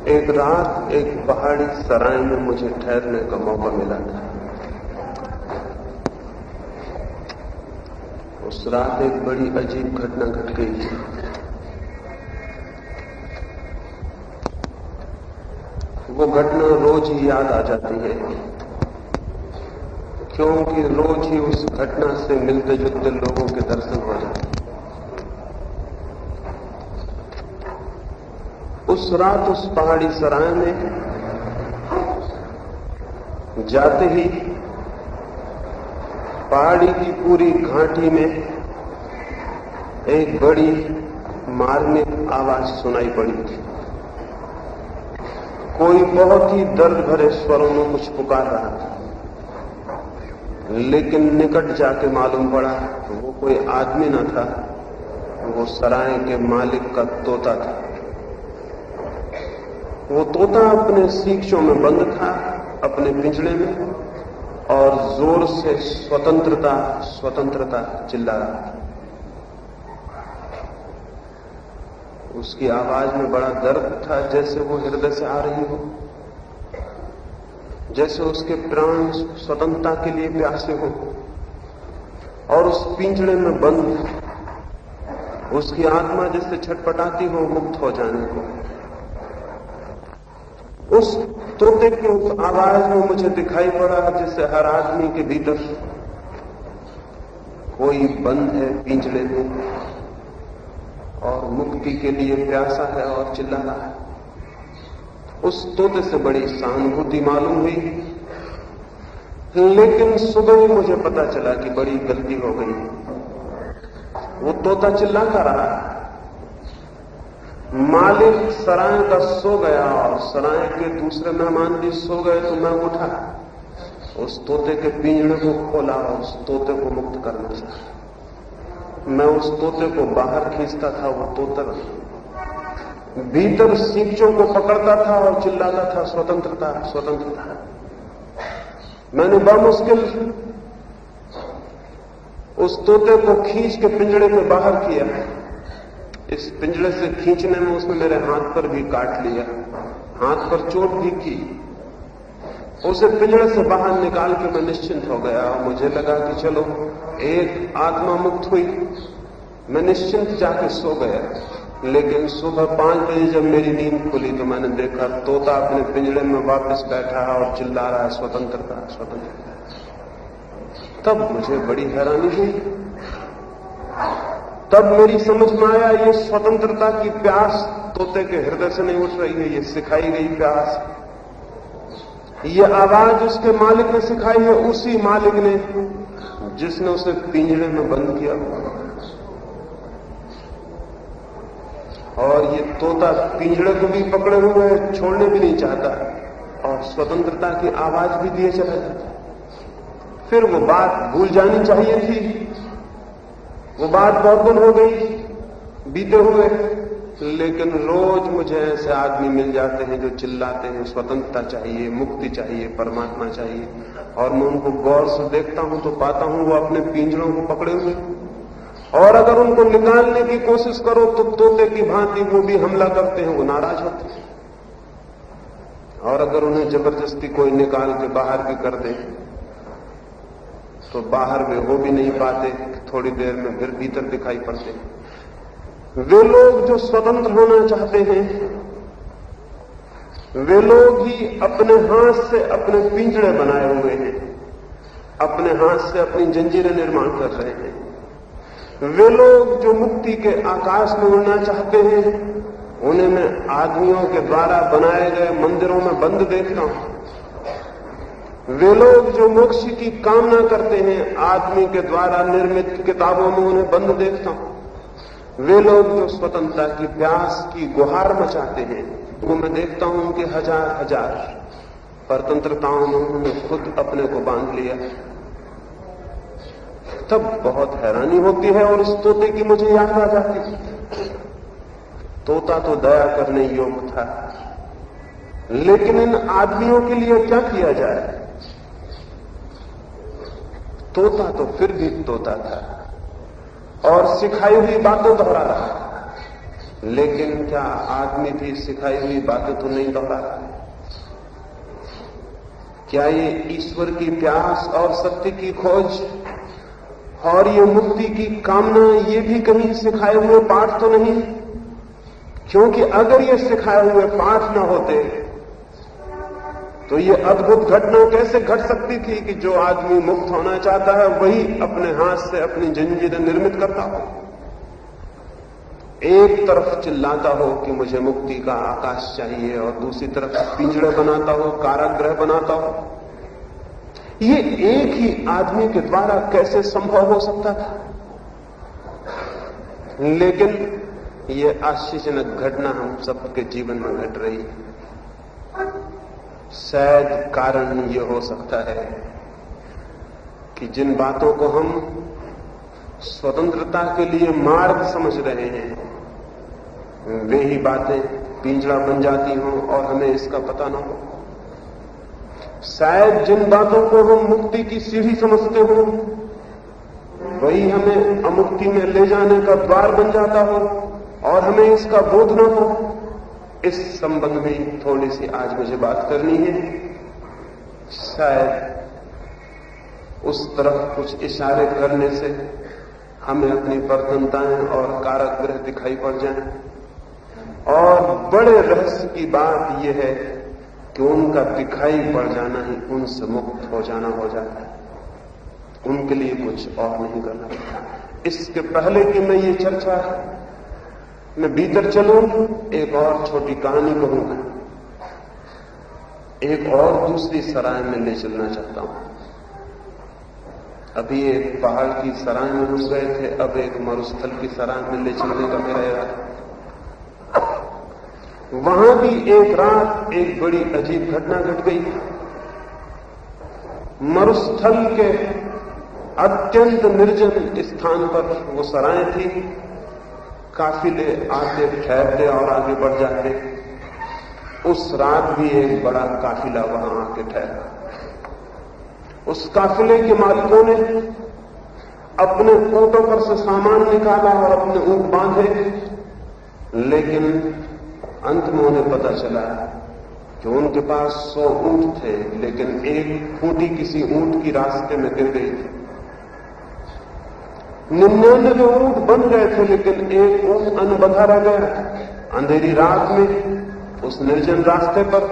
एक रात एक पहाड़ी सराय में मुझे ठहरने का मौका मिला था। उस रात एक बड़ी अजीब घटना घट गई थी। वो घटना रोज ही याद आ जाती है, क्योंकि रोज ही उस घटना से मिलते जुलते लोगों के दर्शन हो जाते। उस रात उस पहाड़ी सराय में जाते ही पहाड़ी की पूरी घाटी में एक बड़ी मार्मिक आवाज सुनाई पड़ी थी। कोई बहुत ही दर्द भरे स्वरों में कुछ पुकार रहा था, लेकिन निकट जाके मालूम पड़ा वो कोई आदमी न था, वो सराय के मालिक का तोता था। वो तोता अपने सींचों में बंद था, अपने पिंजड़े में, और जोर से स्वतंत्रता स्वतंत्रता चिल्ला रहा था। उसकी आवाज में बड़ा दर्द था, जैसे वो हृदय से आ रही हो, जैसे उसके प्राण स्वतंत्रता के लिए प्यासे हो, और उस पिंजड़े में बंद उसकी आत्मा जैसे छटपटाती हो मुक्त हो जाने को। उस तोते की उस आवाज में मुझे दिखाई पड़ा जैसे हर आदमी के भीतर कोई बंद है पिंजड़े में और मुक्ति के लिए प्यासा है और चिल्ला रहा है। उस तोते से बड़ी सहानुभूति मालूम हुई, लेकिन सुबह मुझे पता चला कि बड़ी गलती हो गई। वो तोता चिल्लाता रहा, मालिक सराय का सो गया और सराय के दूसरे मेहमान भी सो गए, तो मैं उठा, उस तोते के पिंजड़े को खोला और उस तोते को मुक्त करना चाहा। मैं उस तोते को बाहर खींचता था, वो तोता भीतर सींचों को पकड़ता था और चिल्लाता था, स्वतंत्रता स्वतंत्रता। मैंने बड़ा मुश्किल उस तोते को खींच के पिंजड़े के बाहर किया। इस पिंजड़े से खींचने में उसने मेरे हाथ पर भी काट लिया, हाथ पर चोट भी की। उसे पिंजड़े से बाहर निकाल के मैं निश्चिंत हो गया और मुझे लगा कि चलो एक आत्मा मुक्त हुई। मैं निश्चिंत जाके सो गया, लेकिन सुबह 5 बजे जब मेरी नींद खुली तो मैंने देखा तोता अपने पिंजड़े में वापस बैठा है और चिल्ला रहा है, स्वतंत्रता स्वतंत्रता। तब मुझे बड़ी हैरानी हुई। तब मेरी समझ में आया ये स्वतंत्रता की प्यास तोते के हृदय से नहीं उठ रही है, ये सिखाई गई प्यास। ये आवाज उसके मालिक ने सिखाई है, उसी मालिक ने जिसने उसे पिंजड़े में बंद किया। और ये तोता पिंजड़े को भी पकड़े हुए है, छोड़ने भी नहीं चाहता और स्वतंत्रता की आवाज भी दिए चला जाता। फिर वो बात भूल जानी चाहिए थी, वो बात बहुत दिन हो गई बीते हुए, लेकिन रोज मुझे ऐसे आदमी मिल जाते हैं जो चिल्लाते हैं स्वतंत्रता चाहिए, मुक्ति चाहिए, परमात्मा चाहिए। और मैं उनको गौर से देखता हूं तो पाता हूं वो अपने पिंजड़ों को पकड़े हुए, और अगर उनको निकालने की कोशिश करो तो तोते की भांति वो भी हमला करते हैं, वो नाराज होते हैं। और अगर उन्हें जबरदस्ती कोई निकाल के बाहर भी कर दे तो बाहर वे हो भी नहीं पाते, थोड़ी देर में फिर भीतर दिखाई पड़ते। वे लोग जो स्वतंत्र होना चाहते हैं, वे लोग ही अपने हाथ से अपने पिंजड़े बनाए हुए हैं, अपने हाथ से अपनी जंजीरें निर्माण कर रहे हैं। वे लोग जो मुक्ति के आकाश में उड़ना चाहते हैं, उन्हें मैं आदमियों के द्वारा बनाए गए मंदिरों में बंद देखता हूं। वे लोग जो मोक्ष की कामना करते हैं, आदमी के द्वारा निर्मित किताबों में उन्हें बंद देखता हूं। वे लोग जो स्वतंत्रता की प्यास की गुहार मचाते हैं, वो मैं देखता हूं कि हजार हजार परतंत्रताओं में उन्होंने खुद अपने को बांध लिया। तब बहुत हैरानी होती है और उस तोते की मुझे याद आ जाती। तोता तो दया करने योग्य था, लेकिन इन आदमियों के लिए क्या किया जाए? तोता तो फिर भी तोता था और सिखाई हुई बातों दोहरा रहा। लेकिन क्या आदमी भी सिखाई हुई बातें तो नहीं दोहरा रहा है? क्या ये ईश्वर की प्यास और सत्य की खोज और ये मुक्ति की कामना ये भी कहीं सिखाए हुए पाठ तो नहीं? क्योंकि अगर ये सिखाए हुए पाठ न होते तो ये अद्भुत घटना कैसे घट सकती थी कि जो आदमी मुक्त होना चाहता है वही अपने हाथ से अपनी जंजीरें निर्मित करता हो, एक तरफ चिल्लाता हो कि मुझे मुक्ति का आकाश चाहिए और दूसरी तरफ पिंजड़े बनाता हो, कारागृह बनाता हो। ये एक ही आदमी के द्वारा कैसे संभव हो सकता था? लेकिन ये आश्चर्यजनक घटना हम सबके जीवन में घट रही है। शायद कारण ये हो सकता है कि जिन बातों को हम स्वतंत्रता के लिए मार्ग समझ रहे हैं वे ही बातें पिंजड़ा बन जाती हों और हमें इसका पता ना हो। शायद जिन बातों को हम मुक्ति की सीढ़ी समझते हो वही हमें अमुक्ति में ले जाने का द्वार बन जाता हो और हमें इसका बोध न हो। इस संबंध में थोड़ी सी आज मुझे बात करनी है। शायद उस तरफ कुछ इशारे करने से हमें अपनी प्रधानताएं और कारागृह दिखाई पड़ जाएं। और बड़े रहस्य की बात यह है कि उनका दिखाई पड़ जाना ही उनसे मुक्त हो जाना हो जाता है। उनके लिए कुछ और नहीं करना पड़ता। इसके पहले कि मैं ये चर्चा मैं भीतर चलूं, एक और छोटी कहानी कहूंगा। एक और दूसरी सराय में ले चलना चाहता हूं। अभी एक पहाड़ की सराय में हम गए थे, अब एक मरुस्थल की सराय में ले चलने का मेरा इरादा। वहां भी एक रात एक बड़ी अजीब घटना घट गई। मरुस्थल के अत्यंत निर्जन स्थान पर वो सराय थी। काफिले आते ठहरते और आगे बढ़ जाते। उस रात भी एक बड़ा काफिला वहां आके ठहरा। उस काफिले के मालिकों ने अपने ऊंटों पर से सामान निकाला और अपने ऊंट बांधे, लेकिन अंत में उन्हें पता चला कि उनके पास 100 ऊंट थे, लेकिन एक खूंटी किसी ऊंट की रास्ते में गिर गई थी। 99 ऊंट बन गए थे, लेकिन एक ऊंट अनबंधा रह गया। अंधेरी रात में उस निर्जन रास्ते पर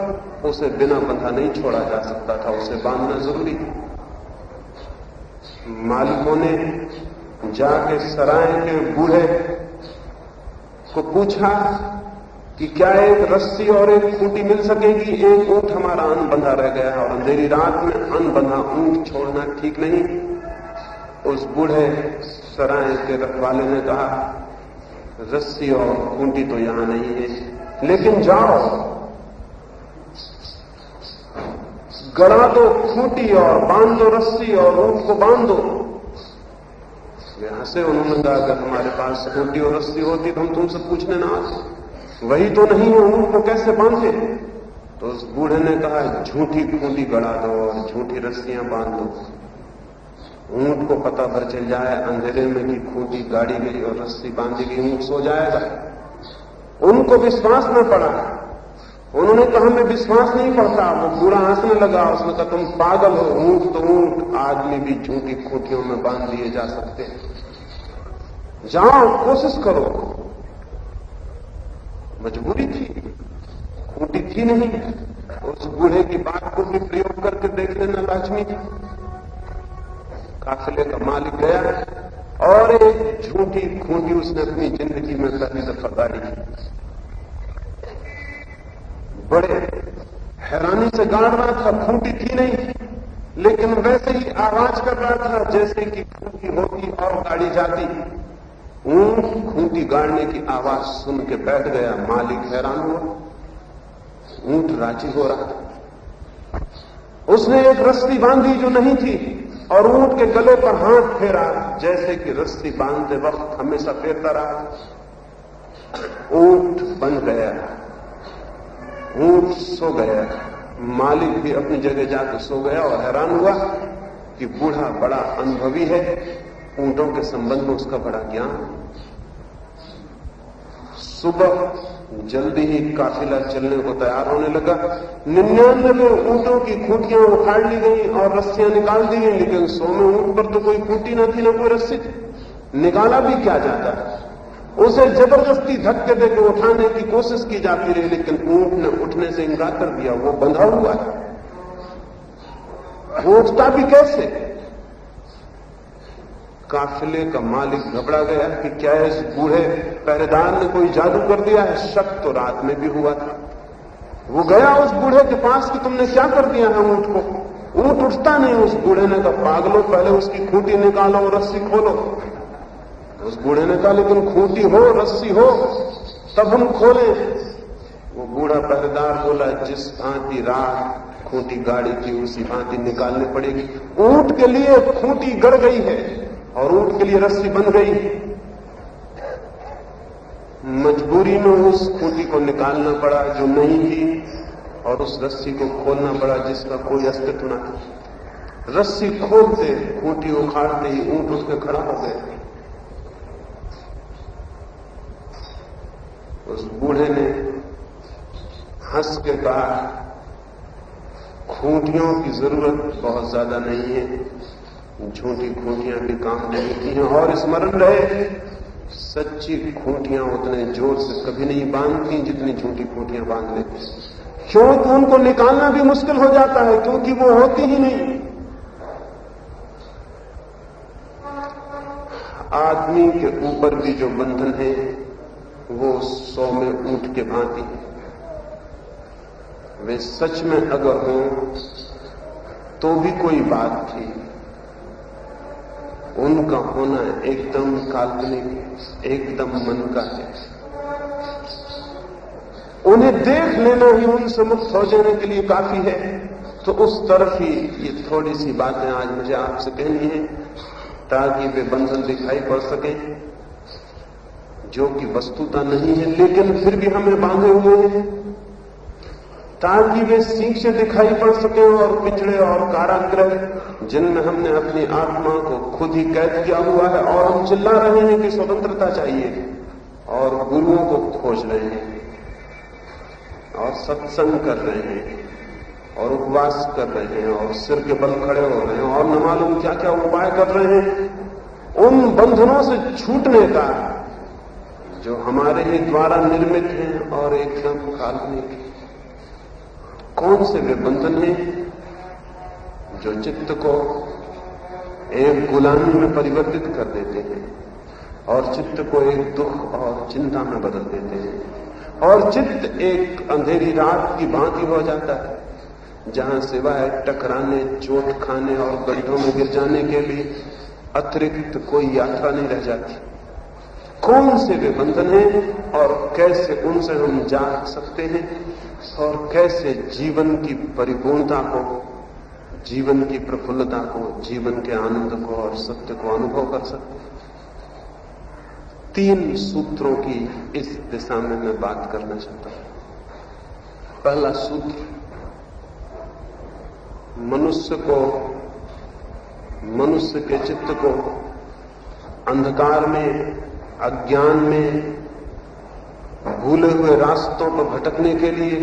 उसे बिना बंधा नहीं छोड़ा जा सकता था, उसे बांधना जरूरी था। मालिकों ने जाके सराय के बूढ़े को पूछा कि क्या एक रस्सी और एक खूंटी मिल सकेगी? एक ऊंट हमारा अनबंधा रह गया और अंधेरी रात में अनबंधा ऊंट छोड़ना ठीक नहीं। उस बूढ़े सराय के रखवाले ने कहा, रस्सी और खूंटी तो यहां नहीं है, लेकिन जाओ गड़ा दो खूंटी और बांध दो रस्सी और ऊंट को बांध दो। वे हंसे। उन्होंने कहा, अगर हमारे पास खूंटी और रस्सी होती तो हम तुमसे पूछने ना आते। वही तो नहीं है, ऊंट को कैसे बांधे? तो उस बूढ़े ने कहा, झूठी खूंटी गड़ा दो और झूठी रस्सियां बांध दो। ऊंट को पता भर चल जाए अंधेरे में कि खूंटी गाड़ी गई और रस्सी बांधी गई, ऊंट सो जाएगा। उनको विश्वास न पड़ा। उन्होंने कहा, मैं विश्वास नहीं पड़ता। वो बूढ़ा हंसने लगा। उसने कहा, तुम पागल हो, ऊंट तो ऊंट, आदमी भी झूठी खूंटियों में बांध दिए जा सकते हैं। जाओ, कोशिश करो। मजबूरी थी, खूंटी थी नहीं। उस बूढ़े की बात को भी प्रयोग करके देख लेना लाजमी था। काफिले का मालिक गया और एक झूठी खूंटी उसने अपनी जिंदगी में पहली दफा गाड़ी। बड़े हैरानी से गाड़ रहा था, खूंटी थी नहीं, लेकिन वैसे ही आवाज कर रहा था जैसे कि खूंटी होती और गाड़ी जाती। ऊंट खूंटी गाड़ने की आवाज सुन के बैठ गया। मालिक हैरान हुआ, ऊंट राजी हो रहा था। उसने एक रस्सी बांधी जो नहीं थी और ऊंट के गले पर हाथ फेरा, जैसे कि रस्सी बांधते वक्त हमेशा फेरता रहा। ऊंट बन गया, ऊंट सो गया। मालिक भी अपनी जगह जाकर सो गया और हैरान हुआ कि बूढ़ा बड़ा अनुभवी है, ऊंटों के संबंध में उसका बड़ा ज्ञान। सुबह जल्दी ही काफिला चलने को तैयार होने लगा। 99 ऊंटों की खूंटियां उखाड़ ली गई और रस्सियां निकाल दी गई, लेकिन 100वें ऊंट पर तो कोई खूंटी न थी, न कोई रस्सी थी। निकाला भी क्या जाता है? उसे जबरदस्ती धक्के देकर उठाने की कोशिश की जाती रही, लेकिन ऊंट ने उठने से इंकार कर दिया। वो बंधा हुआ है, वो उठता भी कैसे? काफिले का मालिक घबरा गया कि क्या इस बूढ़े पहरेदार ने कोई जादू कर दिया है। शक तो रात में भी हुआ था। वो गया उस बूढ़े के पास कि तुमने क्या कर दिया है ऊंट को? ऊंट उठता नहीं। उस बूढ़े ने कहा, पागलो, पहले उसकी खूंटी निकालो और रस्सी खोलो। उस बूढ़े ने कहा, लेकिन खूंटी हो, रस्सी हो, तब हम खोलें। वो बूढ़ा पहरेदार बोला, जिस भांति रात खूंटी गाड़ी की उसी भांति निकालनी पड़ेगी। ऊंट के लिए खूंटी गड़ गई है और ऊंट के लिए रस्सी बन गई। मजबूरी में उस खूंटी को निकालना पड़ा जो नहीं थी, और उस रस्सी को खोलना पड़ा जिसका कोई अस्तित्व न था। रस्सी खोलते, खूंटी उखाड़ते ही ऊंट उठ के खड़ा हो गया। उस बूढ़े ने हंस के कहा, खूंटियों की जरूरत बहुत ज्यादा नहीं है, झूठी खूंटियां भी काम देती हैं। और स्मरण रहे, सच्ची खूंटियां उतने जोर से कभी नहीं बांधती जितनी झूठी खूंटियां बांध लेती। क्योंकि उनको निकालना भी मुश्किल हो जाता है, क्योंकि वो होती ही नहीं। आदमी के ऊपर भी जो बंधन है वो 100 में ऊंट के भांति है। वे सच में अगर हों तो भी कोई बात थी, उनका होना एकदम काल्पनिक, एकदम मन का है। उन्हें देख लेना ही उनसे मुक्त हो जाने के लिए काफी है। तो उस तरफ ही ये थोड़ी सी बातें आज मुझे आपसे कहनी है, ताकि वे बंधन दिखाई पड़ सके जो कि वस्तुता नहीं है, लेकिन फिर भी हमें बांधे हुए हैं, ताकि वे सीख से दिखाई पड़ सके। और पिछड़े और कारागृह जिनमें हमने अपनी आत्मा को खुद ही कैद किया हुआ है और हम चिल्ला रहे हैं कि स्वतंत्रता चाहिए, और गुरुओं को खोज रहे हैं और सत्संग कर रहे हैं और उपवास कर रहे हैं और सिर के बल खड़े हो रहे हैं और न मालूम क्या क्या उपाय कर रहे हैं, उन बंधनों से छूटने का जो हमारे ही द्वारा निर्मित हैं और एकदम काल्पनिक। कौन से वे बंधन हैं जो चित्त को एक गुलामी में परिवर्तित कर देते हैं और चित्त को एक दुख और चिंता में बदल देते हैं, और चित्त एक अंधेरी रात की भांति हो जाता है जहां सिवाय टकराने, चोट खाने और गड्ढों में गिर जाने के लिए अतिरिक्त कोई यात्रा नहीं रह जाती। कौन से वे बंधन हैं और कैसे उनसे हम जाग सकते हैं, और कैसे जीवन की परिपूर्णता को, जीवन की प्रफुल्लता को, जीवन के आनंद को और सत्य को अनुभव कर सकते हैं। 3 सूत्रों की इस दिशा में मैं बात करना चाहता हूं। पहला सूत्र, मनुष्य के चित्त को अंधकार में, अज्ञान में, भूले हुए रास्तों पर भटकने के लिए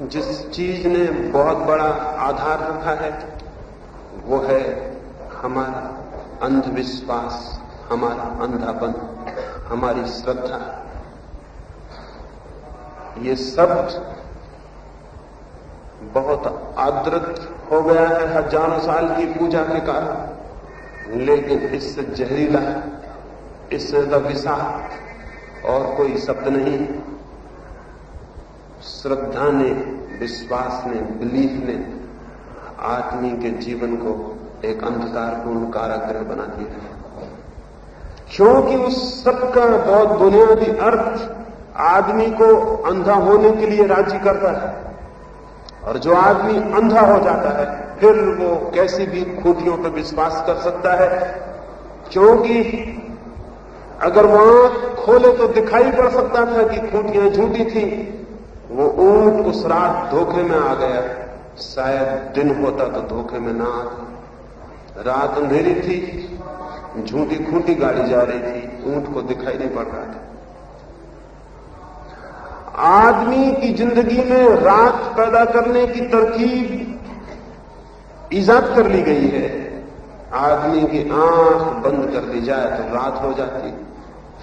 जिस चीज ने बहुत बड़ा आधार रखा है वो है हमारा अंधविश्वास, हमारा अंधापन, हमारी श्रद्धा। ये शब्द बहुत आदृत हो गया है हजारों साल की पूजा के कारण, लेकिन इससे जहरीला, इससे विषाक्त और कोई शब्द नहीं। श्रद्धा ने, विश्वास ने, बिलीफ ने आदमी के जीवन को एक अंधकारपूर्ण कारागृह बना दिया है, क्योंकि उस सबका बहुत बुनियादी अर्थ आदमी को अंधा होने के लिए राजी करता है। और जो आदमी अंधा हो जाता है फिर वो कैसी भी खूंटियों पर विश्वास कर सकता है, क्योंकि अगर वो आंख खोले तो दिखाई पड़ सकता था कि खूंटियां झूठी थी। वो ऊंट उस रात धोखे में आ गया, शायद दिन होता तो धोखे में ना आता। रात अंधेरी थी, झूठी खूंटी गाड़ी जा रही थी, ऊंट को दिखाई नहीं पड़ रहा था। आदमी की जिंदगी में रात पैदा करने की तरकीब ईजाद कर ली गई है। आदमी की आंख बंद कर दी जाए तो रात हो जाती,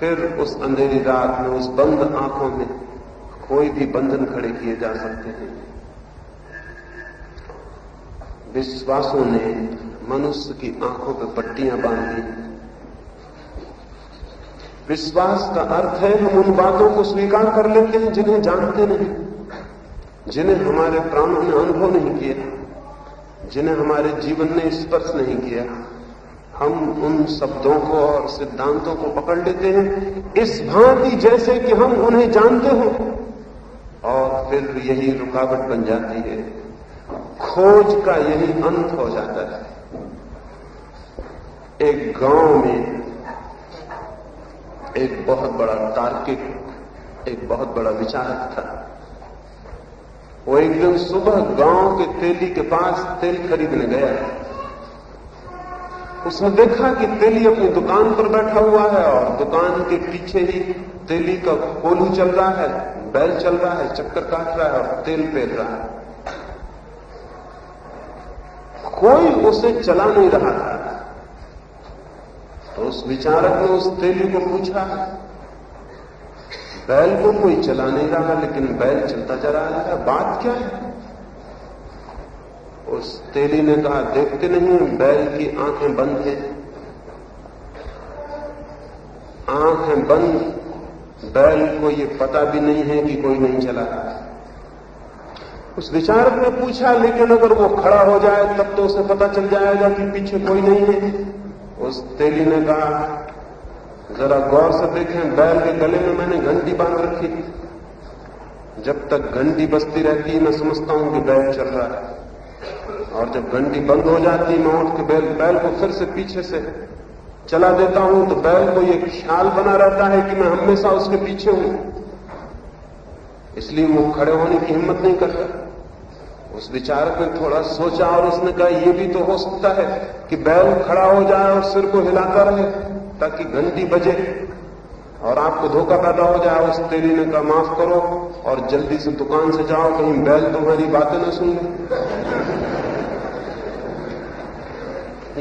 फिर उस अंधेरी रात में उस बंद आंखों में कोई भी बंधन खड़े किए जा सकते हैं। विश्वासों ने मनुष्य की आंखों पर पट्टियां बांधी। विश्वास का अर्थ है हम उन बातों को स्वीकार कर लेते हैं जिन्हें जानते नहीं, जिन्हें हमारे प्राणों ने अनुभव नहीं किया, जिन्हें हमारे जीवन ने स्पर्श नहीं किया। हम उन शब्दों को और सिद्धांतों को पकड़ लेते हैं इस भांति जैसे कि हम उन्हें जानते हो, और फिर यही रुकावट बन जाती है। खोज का यही अंत हो जाता है। एक गांव में एक बहुत बड़ा तार्किक, एक बहुत बड़ा विचारक था। वो एक दिन सुबह गांव के तेली के पास तेल खरीदने गया। उसने देखा कि तेली अपनी दुकान पर बैठा हुआ है और दुकान के पीछे ही तेली का कोल्हू चल रहा है, बैल चल रहा है, चक्कर काट रहा है और तेल पेर रहा है। कोई उसे चला नहीं रहा था। तो उस विचारक ने उस तेली को पूछा, बैल को कोई चला नहीं रहा लेकिन बैल चलता जा रहा है, बात क्या है? उस तेली ने कहा, देखते नहीं बैल की आंखें बंद हैं, आंखें बंद, बैल को ये पता भी नहीं है कि कोई नहीं चला रहा है। उस विचारक ने पूछा, लेकिन अगर वो खड़ा हो जाए तब तो उसे पता चल जाएगा कि पीछे कोई नहीं है। उस तेली ने कहा, जरा गौर से देखें, बैल के गले में मैंने घंटी बांध रखी, जब तक घंटी बजती रहती मैं समझता हूं कि बैल चल रहा है, और जब घंटी बंद हो जाती मैं उठ के बैल को फिर से पीछे से चला देता हूं, तो बैल को ये ख्याल बना रहता है कि मैं हमेशा उसके पीछे हूं, इसलिए वो खड़े होने की हिम्मत नहीं करता। उस विचारक ने थोड़ा सोचा और उसने कहा, यह भी तो हो सकता है कि बैल खड़ा हो जाए और सिर को हिलाता रहे ताकि घंटी बजे और आपको धोखा पैदा हो जाए। उस तेली ने कहा, माफ करो और जल्दी से दुकान से जाओ, कहीं बैल तुम्हारी बातें न सुन ले।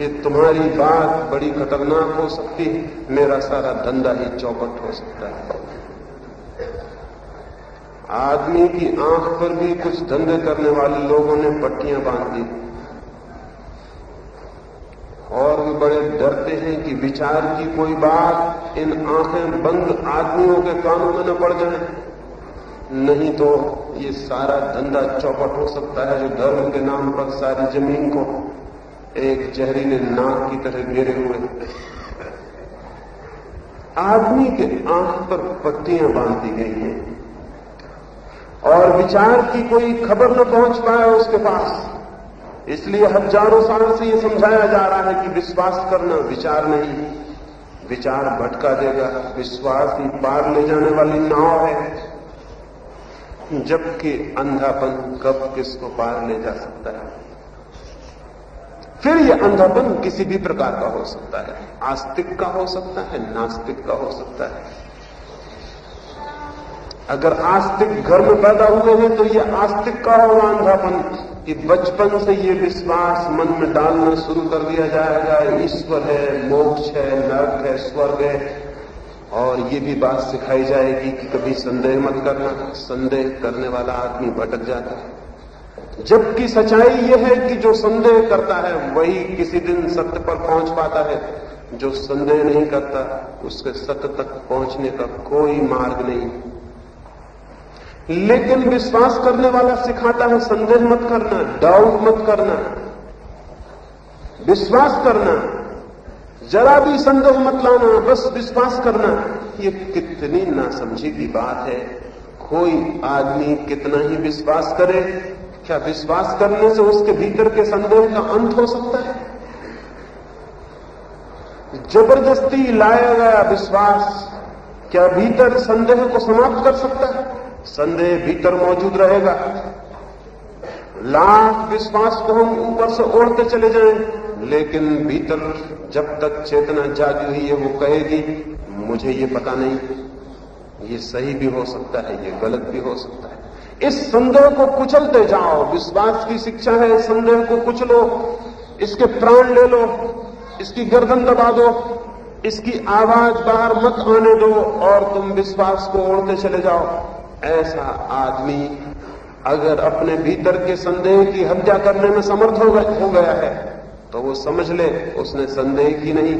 ये तुम्हारी बात बड़ी खतरनाक हो सकती है, मेरा सारा धंधा ही चौपट हो सकता है। आदमी की आंख पर भी कुछ धंधे करने वाले लोगों ने पट्टियां बांध दी और वे बड़े डरते हैं कि विचार की कोई बात इन आंखें बंद आदमियों के कानों में न पड़ जाए, नहीं तो ये सारा धंधा चौपट हो सकता है जो धर्म के नाम पर सारी जमीन को एक जहरीले नाग की तरह घेरे हुए। आदमी के आंख पर पट्टियां बांध दी गई हैं और विचार की कोई खबर न पहुंच पाए उसके पास। इसलिए हजारों साल से यह समझाया जा रहा है कि विश्वास करना विचार नहीं, विचार भटका देगा, विश्वास ही पार ले जाने वाली नाव है, जबकि अंधापन कब किसको पार ले जा सकता है। फिर यह अंधापन किसी भी प्रकार का हो सकता है, आस्तिक का हो सकता है, नास्तिक का हो सकता है। अगर आस्तिक घर में पैदा हुए हैं तो यह आस्तिक का होगा अंधापन कि बचपन से ये विश्वास मन में डालना शुरू कर दिया जाएगा, ईश्वर है, मोक्ष है, नरक है, स्वर्ग है, और ये भी बात सिखाई जाएगी कि कभी संदेह मत करना। संदेह करने वाला आदमी भटक जाता है, जबकि सच्चाई यह है कि जो संदेह करता है वही किसी दिन सत्य पर पहुंच पाता है, जो संदेह नहीं करता उसके सत्य तक पहुंचने का कोई मार्ग नहीं। लेकिन विश्वास करने वाला सिखाता है संदेह मत करना, डाउट मत करना, विश्वास करना, जरा भी संदेह मत लाना, बस विश्वास करना। ये कितनी नासमझी की बात है। कोई आदमी कितना ही विश्वास करे, क्या विश्वास करने से उसके भीतर के संदेह का अंत हो सकता है? जबरदस्ती लाया गया विश्वास क्या भीतर संदेह को समाप्त कर सकता है? संदेह भीतर मौजूद रहेगा। लाख विश्वास को हम ऊपर से ओढ़ते चले जाएं, लेकिन भीतर जब तक चेतना जागी हुई है वो कहेगी मुझे ये पता नहीं, ये सही भी हो सकता है, ये गलत भी हो सकता है। इस संदेह को कुचलते जाओ। विश्वास की शिक्षा है, संदेह को कुचलो, इसके प्राण ले लो, इसकी गर्दन दबा दो, इसकी आवाज बाहर मत आने दो और तुम विश्वास को ओढ़ते चले जाओ। ऐसा आदमी अगर अपने भीतर के संदेह की हत्या करने में समर्थ हो गया है तो वो समझ ले उसने संदेह की नहीं,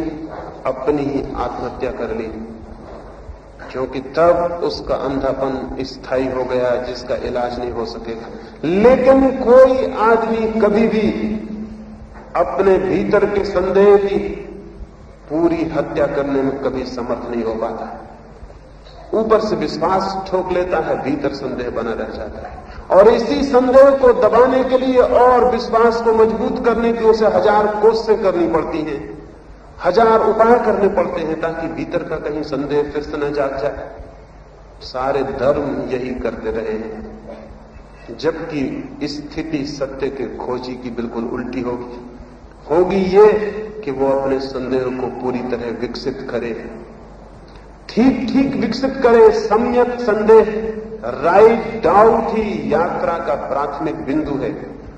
अपनी ही आत्महत्या कर ली, क्योंकि तब उसका अंधापन स्थायी हो गया जिसका इलाज नहीं हो सकेगा। लेकिन कोई आदमी कभी भी अपने भीतर के संदेह की पूरी हत्या करने में कभी समर्थ नहीं हो पाता। ऊपर से विश्वास ठोक लेता है, भीतर संदेह बना रह जाता है, और इसी संदेह को दबाने के लिए और विश्वास को मजबूत करने की उसे 1000 कोशिशें करनी पड़ती हैं, 1000 उपाय करने पड़ते हैं ताकि भीतर का कहीं संदेह फिर से न जाग जाए। सारे धर्म यही करते रहे हैं, जबकि स्थिति सत्य के खोजी की बिल्कुल उल्टी होगी ये कि वो अपने संदेह को पूरी तरह विकसित करे, ठीक ठीक विकसित करे। सम्यक संदेह, राइट डाउट ही यात्रा का प्राथमिक बिंदु है।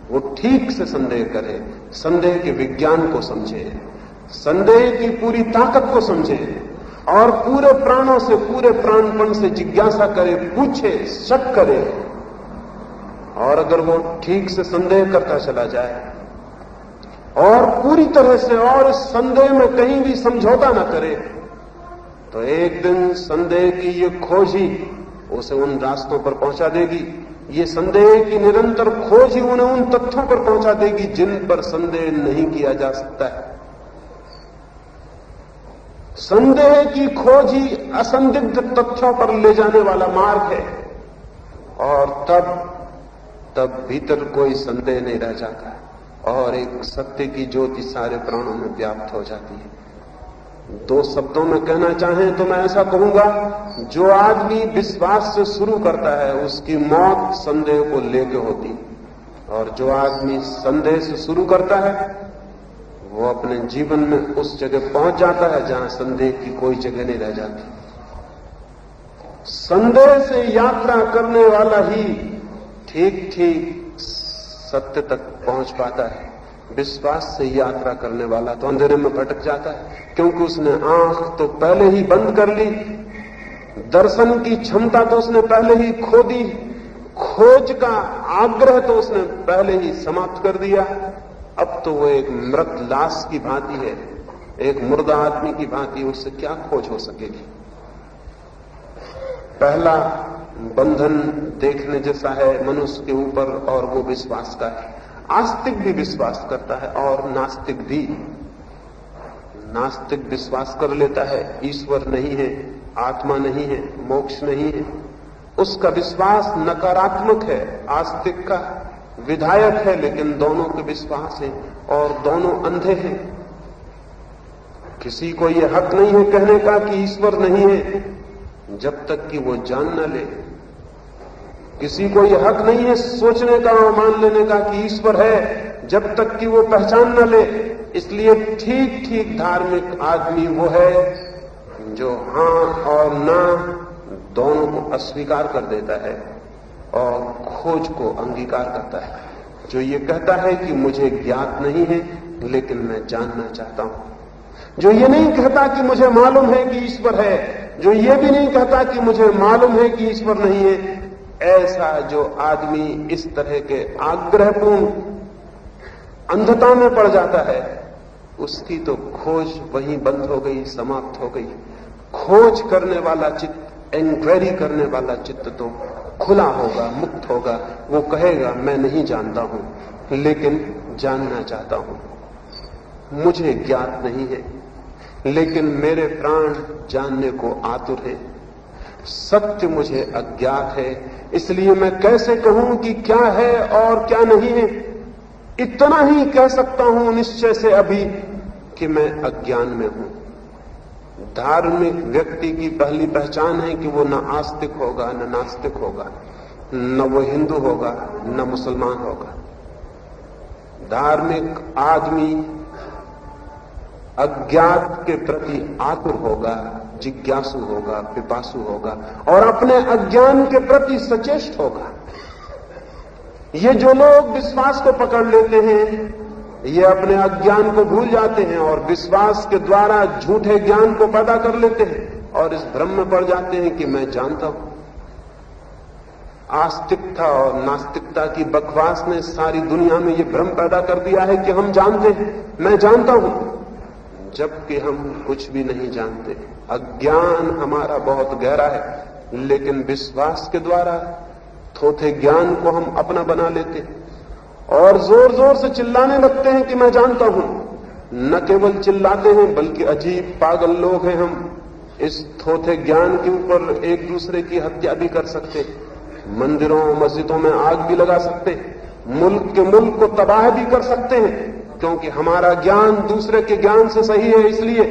वो ठीक से संदेह करे, संदेह के विज्ञान को समझे, संदेह की पूरी ताकत को समझे और पूरे प्राणों से, पूरे प्राणपण से जिज्ञासा करे, पूछे, शक करे। और अगर वो ठीक से संदेह करता चला जाए और पूरी तरह से और इस संदेह में कहीं भी समझौता न करे, तो एक दिन संदेह की ये खोज ही उसे उन रास्तों पर पहुंचा देगी। ये संदेह की निरंतर खोज ही उन्हें उन तथ्यों पर पहुंचा देगी जिन पर संदेह नहीं किया जा सकता है। संदेह की खोज ही असंदिग्ध तथ्यों पर ले जाने वाला मार्ग है, और तब भीतर कोई संदेह नहीं रह जाता और एक सत्य की ज्योति सारे प्राणों में व्याप्त हो जाती है। 2 शब्दों में कहना चाहें तो मैं ऐसा कहूंगा, जो आदमी विश्वास से शुरू करता है उसकी मौत संदेह को लेके होती, और जो आदमी संदेह से शुरू करता है वो अपने जीवन में उस जगह पहुंच जाता है जहां संदेह की कोई जगह नहीं रह जाती। संदेह से यात्रा करने वाला ही ठीक ठीक सत्य तक पहुंच पाता है। विश्वास से यात्रा करने वाला तो अंधेरे में भटक जाता है, क्योंकि उसने आंख तो पहले ही बंद कर ली, दर्शन की क्षमता तो उसने पहले ही खो दी, खोज का आग्रह तो उसने पहले ही समाप्त कर दिया। अब तो वो एक मृत लाश की भांति है, एक मुर्दा आदमी की भांति, उससे क्या खोज हो सकेगी। पहला बंधन देखने जैसा है मनुष्य के ऊपर, और वो विश्वास का है। आस्तिक भी विश्वास करता है और नास्तिक भी। नास्तिक विश्वास कर लेता है ईश्वर नहीं है, आत्मा नहीं है, मोक्ष नहीं है, उसका विश्वास नकारात्मक है। आस्तिक का विधायक है, लेकिन दोनों के विश्वास है और दोनों अंधे हैं। किसी को यह हक नहीं है कहने का कि ईश्वर नहीं है जब तक कि वो जान न ले। किसी को यह हक नहीं है सोचने का और मान लेने का कि ईश्वर है जब तक कि वो पहचान न ले। इसलिए ठीक ठीक धार्मिक आदमी वो है जो हां और ना दोनों को अस्वीकार कर देता है और खोज को अंगीकार करता है, जो ये कहता है कि मुझे ज्ञात नहीं है लेकिन मैं जानना चाहता हूं, जो ये नहीं कहता कि मुझे मालूम है कि ईश्वर है, जो ये भी नहीं कहता कि मुझे मालूम है कि ईश्वर नहीं है। ऐसा जो आदमी इस तरह के आग्रहपूर्ण अंधता में पड़ जाता है, उसकी तो खोज वहीं बंद हो गई, समाप्त हो गई। खोज करने वाला चित्त, इंक्वायरी करने वाला चित्त तो खुला होगा, मुक्त होगा। वो कहेगा मैं नहीं जानता हूं लेकिन जानना चाहता हूं, मुझे ज्ञात नहीं है लेकिन मेरे प्राण जानने को आतुर है। सत्य मुझे अज्ञात है, इसलिए मैं कैसे कहूं कि क्या है और क्या नहीं है। इतना ही कह सकता हूं निश्चय से अभी कि मैं अज्ञान में हूं। धार्मिक व्यक्ति की पहली पहचान है कि वो न आस्तिक होगा न नास्तिक होगा, न वो हिंदू होगा न मुसलमान होगा। धार्मिक आदमी अज्ञात के प्रति आतुर होगा, जिज्ञासु होगा, पिपासु होगा और अपने अज्ञान के प्रति सचेष्ट होगा। ये जो लोग विश्वास को पकड़ लेते हैं, ये अपने अज्ञान को भूल जाते हैं और विश्वास के द्वारा झूठे ज्ञान को पैदा कर लेते हैं और इस भ्रम में पड़ जाते हैं कि मैं जानता हूं। आस्तिकता और नास्तिकता की बकवास ने सारी दुनिया में ये भ्रम पैदा कर दिया है कि हम जानते हैं, मैं जानता हूं, जबकि हम कुछ भी नहीं जानते। अज्ञान हमारा बहुत गहरा है, लेकिन विश्वास के द्वारा थोथे ज्ञान को हम अपना बना लेते और जोर जोर से चिल्लाने लगते हैं कि मैं जानता हूं। न केवल चिल्लाते हैं, बल्कि अजीब पागल लोग हैं हम। इस थोथे ज्ञान के ऊपर एक दूसरे की हत्या भी कर सकते हैं, मंदिरों मस्जिदों में आग भी लगा सकते हैं, मुल्क के मुल्क को तबाह भी कर सकते हैं, क्योंकि हमारा ज्ञान दूसरे के ज्ञान से सही है इसलिए।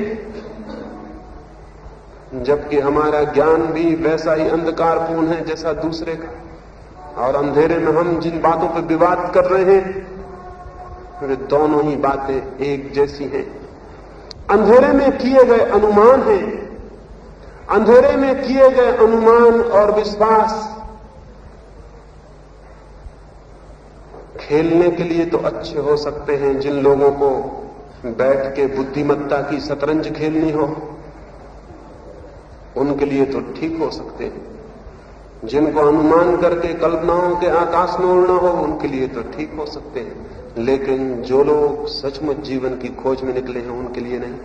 जबकि हमारा ज्ञान भी वैसा ही अंधकारपूर्ण है जैसा दूसरे का। और अंधेरे में हम जिन बातों पर विवाद कर रहे हैं, वे दोनों ही बातें एक जैसी हैं। अंधेरे में किए गए अनुमान हैं, अंधेरे में किए गए अनुमान और विश्वास खेलने के लिए तो अच्छे हो सकते हैं। जिन लोगों को बैठ के बुद्धिमत्ता की शतरंज खेलनी हो, उनके लिए तो ठीक हो सकते हैं। जिनको अनुमान करके कल्पनाओं के आकाश में उड़ना हो, उनके लिए तो ठीक हो सकते हैं। लेकिन जो लोग सचमुच जीवन की खोज में निकले हैं, उनके लिए नहीं।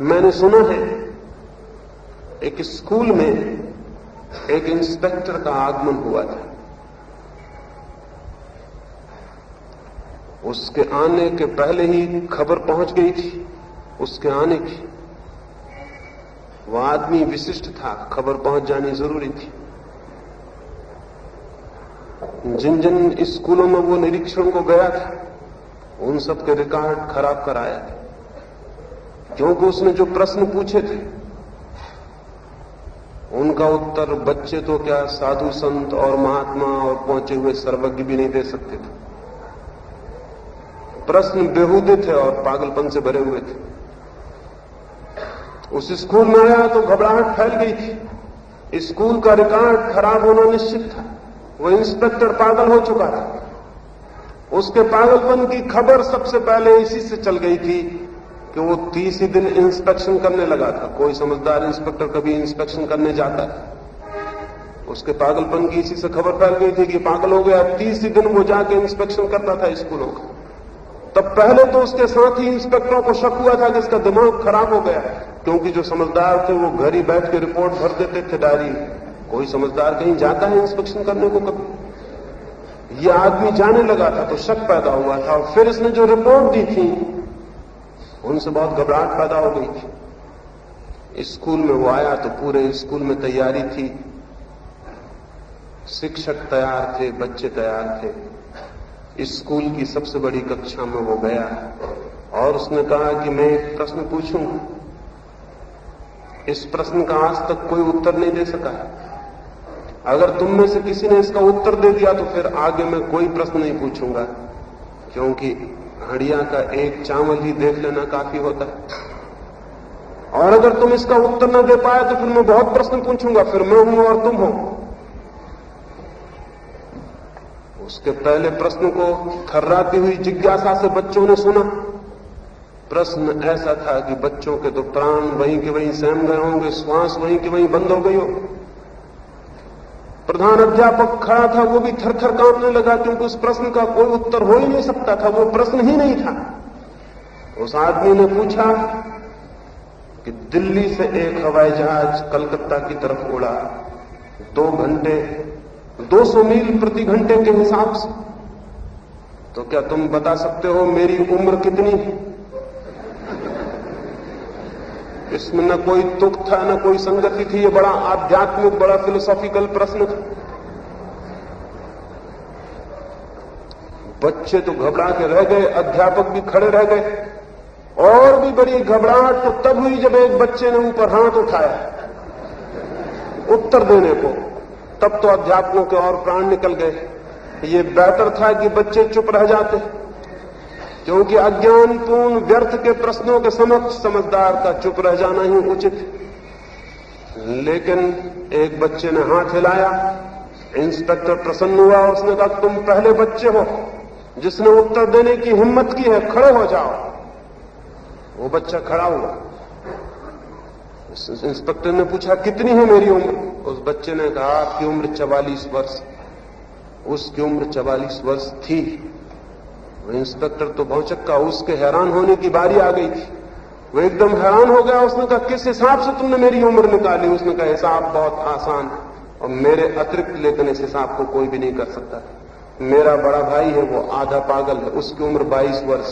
मैंने सुना है एक स्कूल में एक इंस्पेक्टर का आगमन हुआ था। उसके आने के पहले ही खबर पहुंच गई थी उसके आने की। वह आदमी विशिष्ट था, खबर पहुंच जानी जरूरी थी। जिन जिन स्कूलों में वो निरीक्षण को गया था, उन सब के रिकॉर्ड खराब कराया था, क्योंकि उसने जो प्रश्न पूछे थे उनका उत्तर बच्चे तो क्या, साधु संत और महात्मा और पहुंचे हुए सर्वज्ञ भी नहीं दे सकते थे। प्रश्न बेहूदे थे और पागलपन से भरे हुए थे। उस स्कूल में आया तो घबराहट फैल गई थी। स्कूल का रिकॉर्ड खराब होना निश्चित था। वो इंस्पेक्टर पागल हो चुका था। उसके पागलपन की खबर सबसे पहले इसी से चल गई थी कि वो 30 ही दिन इंस्पेक्शन करने लगा था। कोई समझदार इंस्पेक्टर कभी इंस्पेक्शन करने जाता है। उसके पागलपन की इसी से खबर फैल गई थी कि पागल हो गया। 30 ही दिन वो जाके इंस्पेक्शन करता था स्कूलों का। तब पहले तो उसके साथ ही इंस्पेक्टरों को शक हुआ था कि इसका दिमाग खराब हो गया, क्योंकि जो समझदार थे वो घर ही बैठ के रिपोर्ट भर देते थे डायरी। कोई समझदार कहीं जाता है इंस्पेक्शन करने को कभी? यह आदमी जाने लगा था तो शक पैदा हुआ था। और फिर इसने जो रिपोर्ट दी थी उनसे बहुत घबराहट पैदा हो गई थी। स्कूल में वो आया तो पूरे स्कूल में तैयारी थी, शिक्षक तैयार थे, बच्चे तैयार थे। स्कूल की सबसे बड़ी कक्षा में वो गया और उसने कहा कि मैं एक प्रश्न पूछूंगा। इस प्रश्न का आज तक कोई उत्तर नहीं दे सका है। अगर तुम में से किसी ने इसका उत्तर दे दिया तो फिर आगे मैं कोई प्रश्न नहीं पूछूंगा, क्योंकि हड़िया का एक चावल ही देख लेना काफी होता है। और अगर तुम इसका उत्तर न दे पाए तो फिर मैं बहुत प्रश्न पूछूंगा, फिर मैं हूं और तुम हो। उसके पहले प्रश्न को थर्राती हुई जिज्ञासा से बच्चों ने सुना। प्रश्न ऐसा था कि बच्चों के तो प्राण वहीं के वहीं सहम गए होंगे, श्वास वहीं के वहीं बंद हो गई हो। प्रधान अध्यापक खड़ा था, वो भी थर थर कांपने लगा, क्योंकि उस प्रश्न का कोई उत्तर हो ही नहीं सकता था। वो प्रश्न ही नहीं था। उस आदमी ने पूछा कि दिल्ली से एक हवाई जहाज कलकत्ता की तरफ उड़ा 2 घंटे 200 मील प्रति घंटे के हिसाब से, तो क्या तुम बता सकते हो मेरी उम्र कितनी है? इसमें न कोई तुक था, न कोई संगति थी। ये बड़ा आध्यात्मिक, बड़ा फिलोसॉफिकल प्रश्न था। बच्चे तो घबरा के रह गए, अध्यापक भी खड़े रह गए। और भी बड़ी घबराहट तो तब हुई जब एक बच्चे ने ऊपर हाथ उठाया उत्तर देने को। तब तो अध्यापकों के और प्राण निकल गए। ये बेहतर था कि बच्चे चुप रह जाते। क्योंकि अज्ञानपूर्ण व्यर्थ के प्रश्नों के समक्ष समझदार का चुप रह जाना ही उचित है। लेकिन एक बच्चे ने हाथ हिलाया, इंस्पेक्टर प्रसन्न हुआ, उसने कहा तुम पहले बच्चे हो जिसने उत्तर देने की हिम्मत की है, खड़े हो जाओ। वो बच्चा खड़ा हुआ। इंस्पेक्टर ने पूछा कितनी है मेरी उम्र? उस बच्चे ने कहा आपकी उम्र 44 वर्ष। उसकी उम्र 44 वर्ष थी। इंस्पेक्टर तो भौचक्का, उसके हैरान होने की बारी आ गई थी। वो एकदम हैरान हो गया। उसने कहा किस हिसाब से तुमने मेरी उम्र निकाली? उसने कहा हिसाब बहुत आसान है और मेरे अतिरिक्त लेकिन इस हिसाब को कोई भी नहीं कर सकता। मेरा बड़ा भाई है, वो आधा पागल है, उसकी उम्र 22 वर्ष।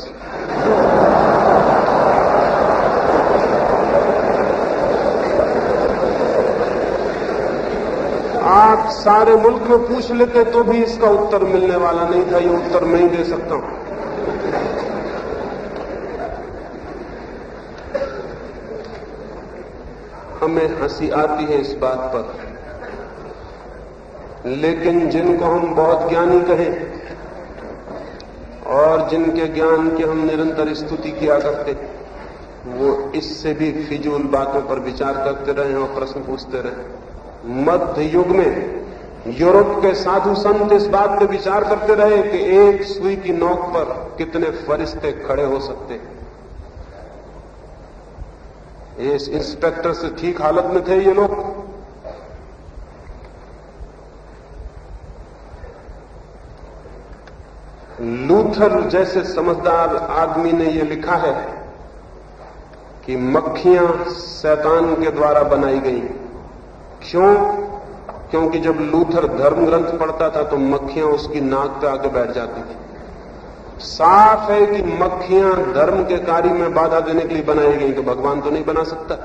आप सारे मुल्क में पूछ लेते तो भी इसका उत्तर मिलने वाला नहीं था। ये उत्तर मैं ही दे सकता हूं। हमें हंसी आती है इस बात पर, लेकिन जिनको हम बहुत ज्ञानी कहें और जिनके ज्ञान की हम निरंतर स्तुति किया करते, वो इससे भी फिजूल बातों पर विचार करते रहे और प्रश्न पूछते रहे। मध्य युग में यूरोप के साधु संत इस बात पर विचार करते रहे कि एक सुई की नोक पर कितने फरिश्ते खड़े हो सकते हैं। इस इंस्पेक्टर से ठीक हालत में थे ये लोग। लूथर जैसे समझदार आदमी ने यह लिखा है कि मक्खियां शैतान के द्वारा बनाई गई। क्यों? क्योंकि जब लूथर धर्म ग्रंथ पढ़ता था तो मक्खियां उसकी नाक पे आके बैठ जाती थी। साफ है कि मक्खियां धर्म के कार्य में बाधा देने के लिए बनाई गई, तो भगवान तो नहीं बना सकता,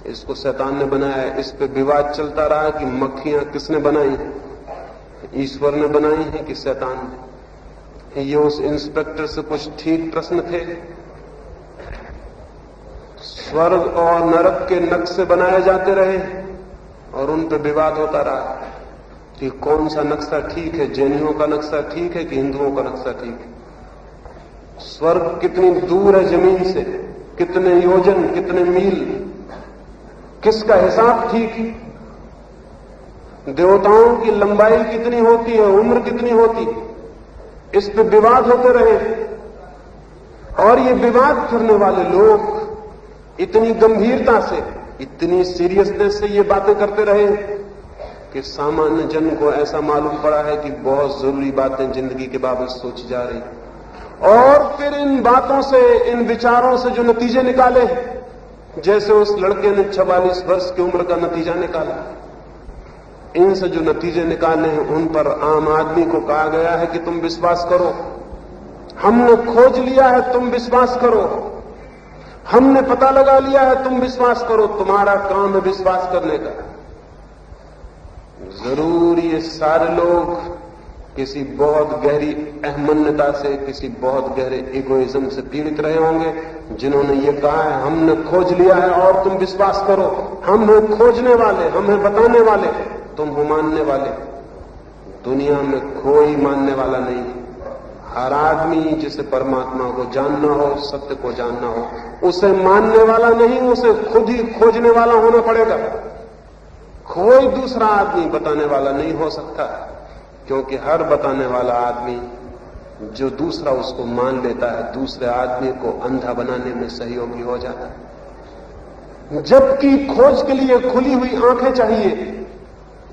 इसको शैतान ने बनाया है। इस पे विवाद चलता रहा कि मक्खियां किसने बनाई, ईश्वर ने बनाई है कि शैतान ने। ये उस इंस्पेक्टर से कुछ ठीक प्रश्न थे। स्वर्ग और नरक के नक्शे बनाए जाते रहे और उन पर विवाद होता रहा कि कौन सा नक्शा ठीक है, जैनियों का नक्शा ठीक है कि हिंदुओं का नक्शा ठीक है। स्वर्ग कितनी दूर है जमीन से, कितने योजन, कितने मील, किसका हिसाब ठीक है? देवताओं की लंबाई कितनी होती है, उम्र कितनी होती है, इस पे विवाद होते रहे। और ये विवाद करने वाले लोग इतनी गंभीरता से, इतनी सीरियसनेस से ये बातें करते रहे कि सामान्य जन को ऐसा मालूम पड़ा है कि बहुत जरूरी बातें जिंदगी के बाबत सोची जा रही। और फिर इन बातों से, इन विचारों से जो नतीजे निकाले, जैसे उस लड़के ने 44 वर्ष की उम्र का नतीजा निकाला, इनसे जो नतीजे निकाले हैं उन पर आम आदमी को कहा गया है कि तुम विश्वास करो, हमने खोज लिया है, तुम विश्वास करो, हमने पता लगा लिया है, तुम विश्वास करो, तुम्हारा काम है विश्वास करने का। जरूर ये सारे लोग किसी बहुत गहरी अहमन्यता से, किसी बहुत गहरे इगोइज्म से पीड़ित रहे होंगे, जिन्होंने ये कहा है हमने खोज लिया है और तुम विश्वास करो। हम हैं खोजने वाले, हम हैं बताने वाले, तुम हो मानने वाले। दुनिया में कोई मानने वाला नहीं। हर आदमी जिसे परमात्मा को जानना हो, सत्य को जानना हो, उसे मानने वाला नहीं, उसे खुद ही खोजने वाला होना पड़ेगा। कोई दूसरा आदमी बताने वाला नहीं हो सकता, क्योंकि हर बताने वाला आदमी जो दूसरा उसको मान लेता है, दूसरे आदमी को अंधा बनाने में सहयोगी हो जाता है। जबकि खोज के लिए खुली हुई आंखें चाहिए।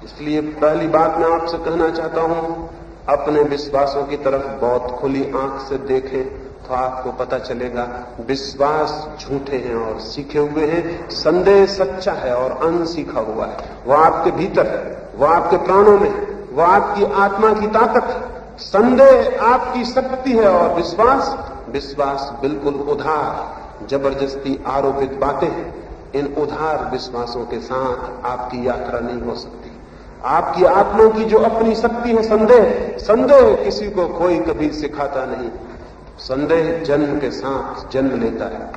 इसलिए पहली बात मैं आपसे कहना चाहता हूं, अपने विश्वासों की तरफ बहुत खुली आंख से देखें तो आपको पता चलेगा विश्वास झूठे हैं और सीखे हुए हैं, संदेह सच्चा है और अनसीखा हुआ है। वह आपके भीतर है, वह आपके प्राणों में है, वह आपकी आत्मा की ताकत है। संदेह आपकी शक्ति है और विश्वास बिल्कुल उधार, जबरदस्ती आरोपित बातें हैं। इन उधार विश्वासों के साथ आपकी यात्रा नहीं हो सकती। आपकी आत्मा की जो अपनी शक्ति है संदेह किसी को कोई कभी सिखाता नहीं। संदेह जन्म के साथ जन्म लेता है,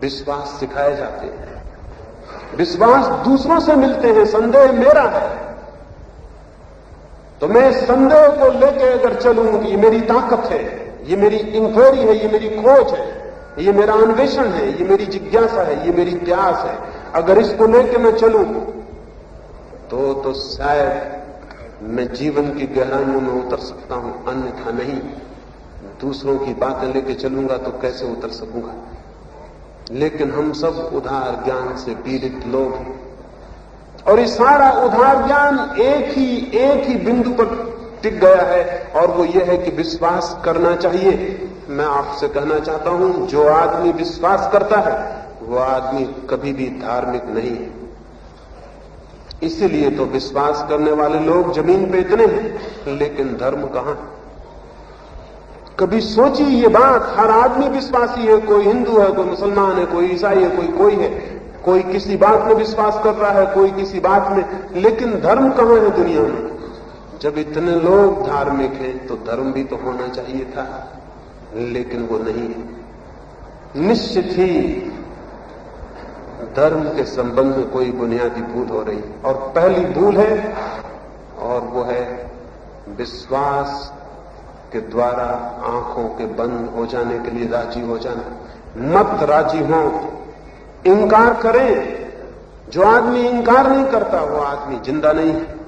विश्वास सिखाए जाते हैं। विश्वास दूसरों से मिलते हैं, संदेह मेरा है। तो मैं संदेह को लेकर अगर चलूं कि मेरी ताकत है, ये मेरी इंक्वायरी है, ये मेरी खोज है, ये मेरा अन्वेषण है, ये मेरी जिज्ञासा है, ये मेरी प्यास है। अगर इसको लेके मैं चलूं तो शायद मैं जीवन की गहराइयों में उतर सकता हूं, अन्यथा नहीं। दूसरों की बातें लेके चलूंगा तो कैसे उतर सकूंगा। लेकिन हम सब उधार ज्ञान से पीड़ित लोग हैं, और ये सारा उधार ज्ञान एक ही बिंदु पर टिक गया है, और वो ये है कि विश्वास करना चाहिए। मैं आपसे कहना चाहता हूं, जो आदमी विश्वास करता है वो आदमी कभी भी धार्मिक नहीं है। इसीलिए तो विश्वास करने वाले लोग जमीन पे इतने हैं, लेकिन धर्म कहां। कभी सोची ये बात, हर आदमी विश्वासी है, कोई हिंदू है, कोई मुसलमान है, कोई ईसाई है, कोई है, कोई किसी बात में विश्वास कर रहा है, कोई किसी बात में, लेकिन धर्म कहां है दुनिया में। जब इतने लोग धार्मिक हैं तो धर्म भी तो होना चाहिए था, लेकिन वो नहीं है। निश्चित ही धर्म के संबंध में कोई बुनियादी भूल हो रही है, और पहली भूल है, और वो है विश्वास के द्वारा आंखों के बंद हो जाने के लिए राजी हो जाना। मत राजी हो, इंकार करें। जो आदमी इंकार नहीं करता वो आदमी जिंदा नहीं है।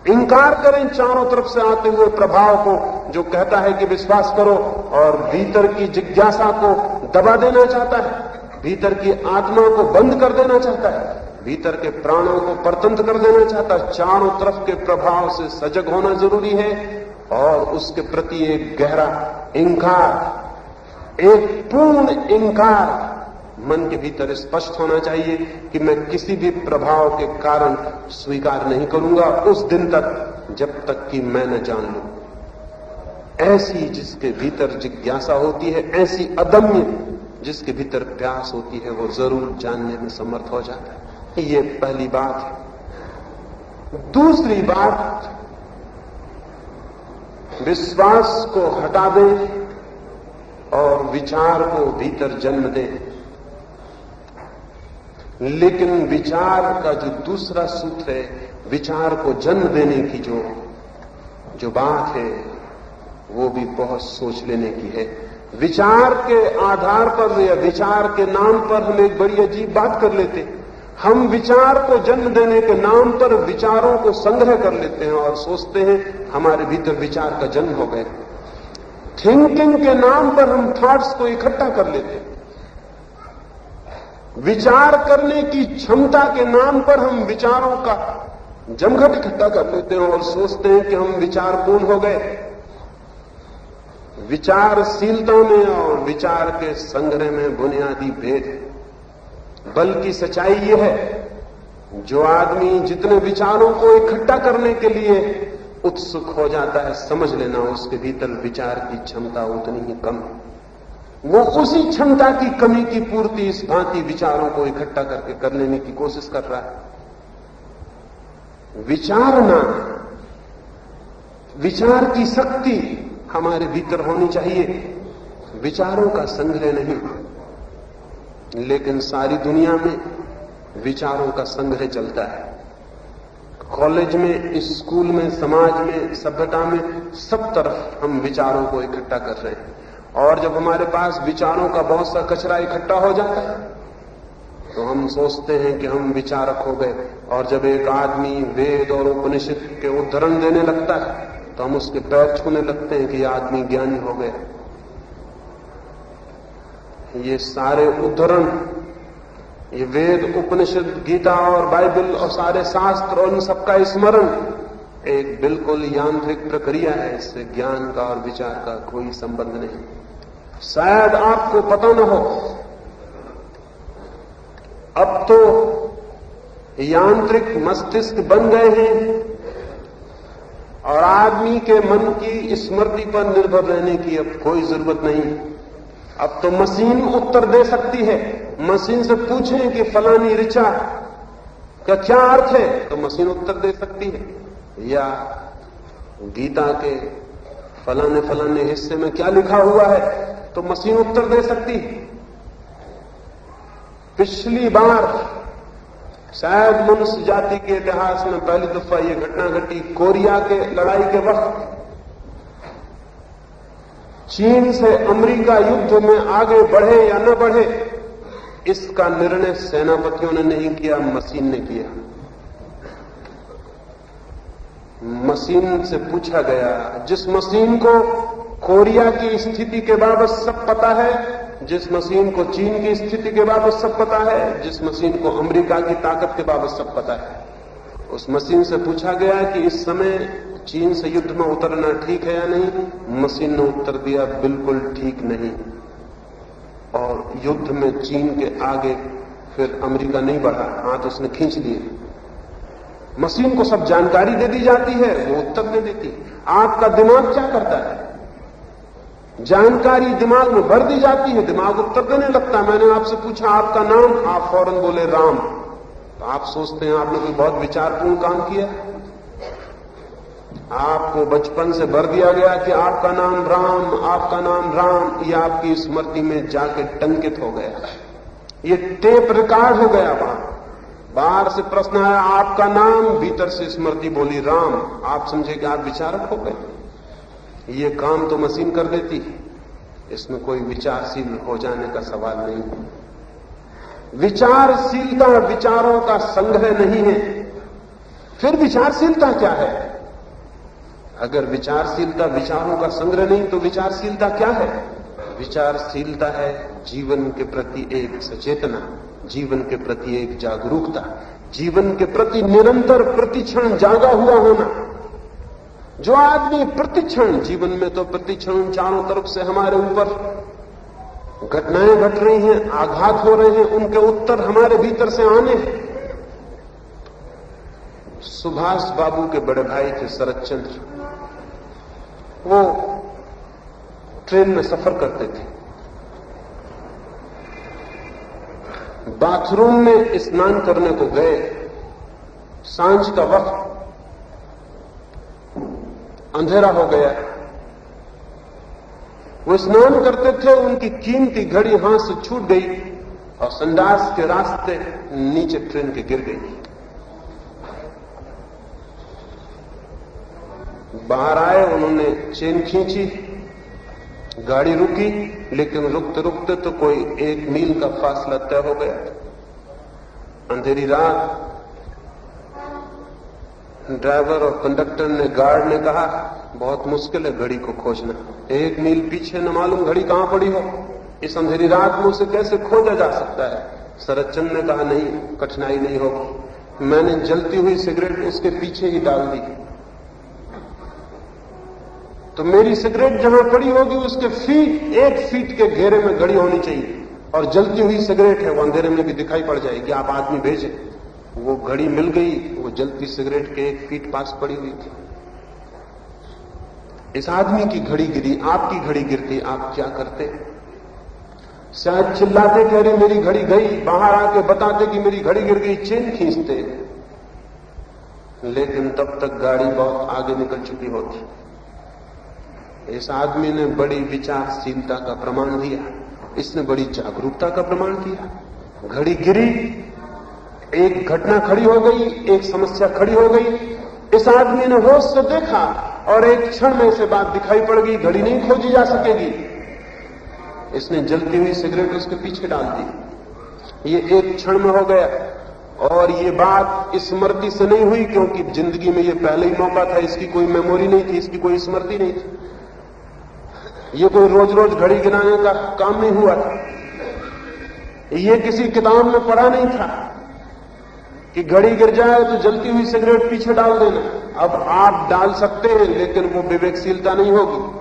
इंकार करें चारों तरफ से आते हुए प्रभाव को, जो कहता है कि विश्वास करो, और भीतर की जिज्ञासा को दबा देना चाहता है, भीतर की आत्मा को बंद कर देना चाहता है, भीतर के प्राणों को परतंत्र कर देना चाहता है। चारों तरफ के प्रभाव से सजग होना जरूरी है, और उसके प्रति एक गहरा इंकार, एक पूर्ण इंकार मन के भीतर स्पष्ट होना चाहिए कि मैं किसी भी प्रभाव के कारण स्वीकार नहीं करूंगा उस दिन तक, जब तक कि मैं न जान लूं। ऐसी जिसके भीतर जिज्ञासा होती है, ऐसी अदम्य जिसके भीतर प्यास होती है, वो जरूर जानने में समर्थ हो जाता है। ये पहली बात है। दूसरी बात, विश्वास को हटा दें और विचार को भीतर जन्म दें। लेकिन विचार का जो दूसरा सूत्र है, विचार को जन्म देने की जो बात है, वो भी बहुत सोच लेने की है। विचार के आधार पर या विचार के नाम पर हम एक बड़ी अजीब बात कर लेते हैं। हम विचार को जन्म देने के नाम पर विचारों को संग्रह कर लेते हैं और सोचते हैं हमारे भीतर विचार का जन्म हो गए। थिंकिंग के नाम पर हम थॉट्स को इकट्ठा कर लेते हैं। विचार करने की क्षमता के नाम पर हम विचारों का जमघट इकट्ठा कर लेते हैं और सोचते हैं कि हम विचारपूर्ण हो गए। विचारशीलता में और विचार के संग्रह में बुनियादी भेद है। बल्कि सच्चाई यह है, जो आदमी जितने विचारों को इकट्ठा करने के लिए उत्सुक हो जाता है, समझ लेना उसके भीतर विचार की क्षमता उतनी ही कम है। वो उसी क्षमता की कमी की पूर्ति इस भांति विचारों को इकट्ठा करके कर लेने की कोशिश कर रहा है। विचारना, विचार की शक्ति हमारे भीतर होनी चाहिए, विचारों का संग्रह नहीं। लेकिन सारी दुनिया में विचारों का संग्रह चलता है। कॉलेज में, स्कूल में, समाज में, सभ्यता में, सब तरफ हम विचारों को इकट्ठा कर रहे हैं। और जब हमारे पास विचारों का बहुत सा कचरा इकट्ठा हो जाता है तो हम सोचते हैं कि हम विचारक हो गए। और जब एक आदमी वेद और उपनिषद के उद्धरण देने लगता है तो हम उसके पैर छूने लगते हैं कि यह आदमी ज्ञानी हो गया। ये सारे उद्धरण, ये वेद, उपनिषद, गीता और बाइबल और सारे शास्त्र और इन सबका स्मरण एक बिल्कुल यांत्रिक प्रक्रिया है। इससे ज्ञान का और विचार का कोई संबंध नहीं। शायद आपको पता न हो, अब तो यांत्रिक मस्तिष्क बन गए हैं और आदमी के मन की स्मृति पर निर्भर रहने की अब कोई जरूरत नहीं। अब तो मशीन उत्तर दे सकती है। मशीन से पूछें कि फलानी ऋचा का क्या अर्थ है, तो मशीन उत्तर दे सकती है। या गीता के फलाने फलाने हिस्से में क्या लिखा हुआ है, तो मशीन उत्तर दे सकती है। पिछली बार शायद मनुष्य जाति के इतिहास में पहली दफा यह घटना घटी कोरिया के लड़ाई के वक्त। चीन से अमेरिका युद्ध में आगे बढ़े या न बढ़े, इसका निर्णय सेनापतियों ने नहीं किया, मशीन ने किया। मशीन से पूछा गया, जिस मशीन को कोरिया की स्थिति के बाबत सब पता है, जिस मशीन को चीन की स्थिति के बाबत सब पता है, जिस मशीन को अमेरिका की ताकत के बाबत सब पता है, उस मशीन से पूछा गया कि इस समय चीन से युद्ध में उतरना ठीक है या नहीं। मशीन ने उत्तर दिया, बिल्कुल ठीक नहीं। और युद्ध में चीन के आगे फिर अमेरिका नहीं बढ़ा, हाथ उसने खींच लिए। मशीन को सब जानकारी दे दी जाती है, वो उत्तर नहीं देती। आपका दिमाग क्या करता है? जानकारी दिमाग में भर दी जाती है, दिमाग उत्तर देने लगता है। मैंने आपसे पूछा आपका नाम, आप फौरन बोले राम, तो आप सोचते हैं आपने कोई बहुत विचारपूर्ण काम किया। आपको बचपन से भर दिया गया कि आपका नाम राम, आपका नाम राम, ये आपकी स्मृति में जाके टंकित हो गया, ये टेप रिकॉर्ड हो गया। वहां बाहर से प्रश्न आया आपका नाम, भीतर से स्मृति बोली राम, आप समझे कि आप विचारक हो गए। ये काम तो मशीन कर देती, इसमें कोई विचारशील हो जाने का सवाल नहीं। विचारशीलता विचारों का संग्रह नहीं है। फिर विचारशीलता क्या है? अगर विचारशीलता विचारों का संग्रह नहीं तो विचारशीलता क्या है? विचारशीलता है जीवन के प्रति एक सचेतना, जीवन के प्रति एक जागरूकता, जीवन के प्रति निरंतर प्रतिक्षण जागा हुआ होना। जो आदमी प्रतिक्षण, जीवन में तो प्रतिक्षण चारों तरफ से हमारे ऊपर घटनाएं घट रही हैं, आघात हो रहे हैं, उनके उत्तर हमारे भीतर से आने हैं। सुभाष बाबू के बड़े भाई थे शरद चंद्र, वो ट्रेन में सफर करते थे। बाथरूम में स्नान करने को गए, सांझ का वक्त, अंधेरा हो गया। वो स्नान करते थे, उनकी कीमती घड़ी हाथ से छूट गई और संडास के रास्ते नीचे ट्रेन के गिर गई। बाहर आए, उन्होंने चेन खींची, गाड़ी रुकी, लेकिन रुकते रुकते तो कोई 1 मील का फासला तय हो गया। अंधेरी रात, ड्राइवर और कंडक्टर ने, गार्ड ने कहा बहुत मुश्किल है घड़ी को खोजना, 1 मील पीछे न मालूम घड़ी कहां पड़ी हो, इस अंधेरी रात में उसे कैसे खोजा जा सकता है? शरद चंद्र ने कहा नहीं, कठिनाई नहीं होगी, मैंने जलती हुई सिगरेट उसके पीछे ही डाल दी, तो मेरी सिगरेट जहां पड़ी होगी उसके 1 फीट के घेरे में घड़ी होनी चाहिए, और जलती हुई सिगरेट है, वो अंधेरे में भी दिखाई पड़ जाएगी, आप आदमी भेजें। वो घड़ी मिल गई, वो जलती सिगरेट के 1 फीट पास पड़ी हुई थी। इस आदमी की घड़ी गिरी, आपकी घड़ी गिरती, आप क्या करते? शायद चिल्लाते कह रहे मेरी घड़ी गई, बाहर आके बताते कि मेरी घड़ी गिर गई, चेन खींचते, लेकिन तब तक गाड़ी बहुत आगे निकल चुकी होती। इस आदमी ने बड़ी विचारशीलता का प्रमाण दिया, इसने बड़ी जागरूकता का प्रमाण दिया। घड़ी गिरी, एक घटना खड़ी हो गई, एक समस्या खड़ी हो गई, इस आदमी ने होश से देखा और एक क्षण में से बात दिखाई पड़ गई, घड़ी नहीं खोजी जा सकेगी। इसने जलती हुई सिगरेट उसके पीछे डाल दी, ये एक क्षण में हो गया। और ये बात स्मृति से नहीं हुई, क्योंकि जिंदगी में ये पहले ही मौका था, इसकी कोई मेमोरी नहीं थी, इसकी कोई स्मृति नहीं थी, ये कोई रोज रोज घड़ी गिनाने का काम नहीं हुआ था, ये किसी किताब में पढ़ा नहीं था कि घड़ी गिर जाए तो जलती हुई सिगरेट पीछे डाल देना। अब आप डाल सकते हैं, लेकिन वो विवेकशीलता नहीं होगी।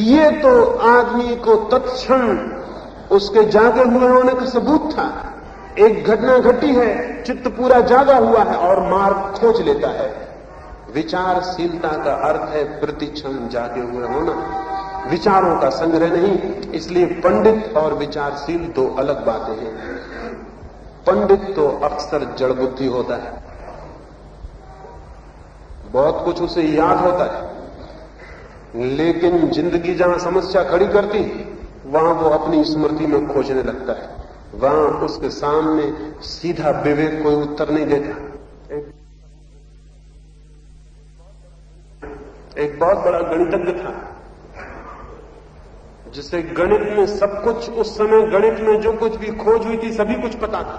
ये तो आदमी को तत्क्षण उसके जागे हुए होने का सबूत था। एक घटना घटी है, चित्त पूरा जागा हुआ है और मार्ग खोज लेता है। विचारशीलता का अर्थ है प्रतिक्षण जागे हुए होना, विचारों का संग्रह नहीं। इसलिए पंडित और विचारशील 2 अलग बातें हैं। पंडित तो अक्सर जड़ बुद्धि होता है, बहुत कुछ उसे याद होता है, लेकिन जिंदगी जहां समस्या खड़ी करती वहां वो अपनी स्मृति में खोजने लगता है, वहां उसके सामने सीधा विवेक कोई उत्तर नहीं देता। एक बहुत बड़ा गणितज्ञ था, जिसे गणित में सब कुछ, उस समय गणित में जो कुछ भी खोज हुई थी सभी कुछ पता था।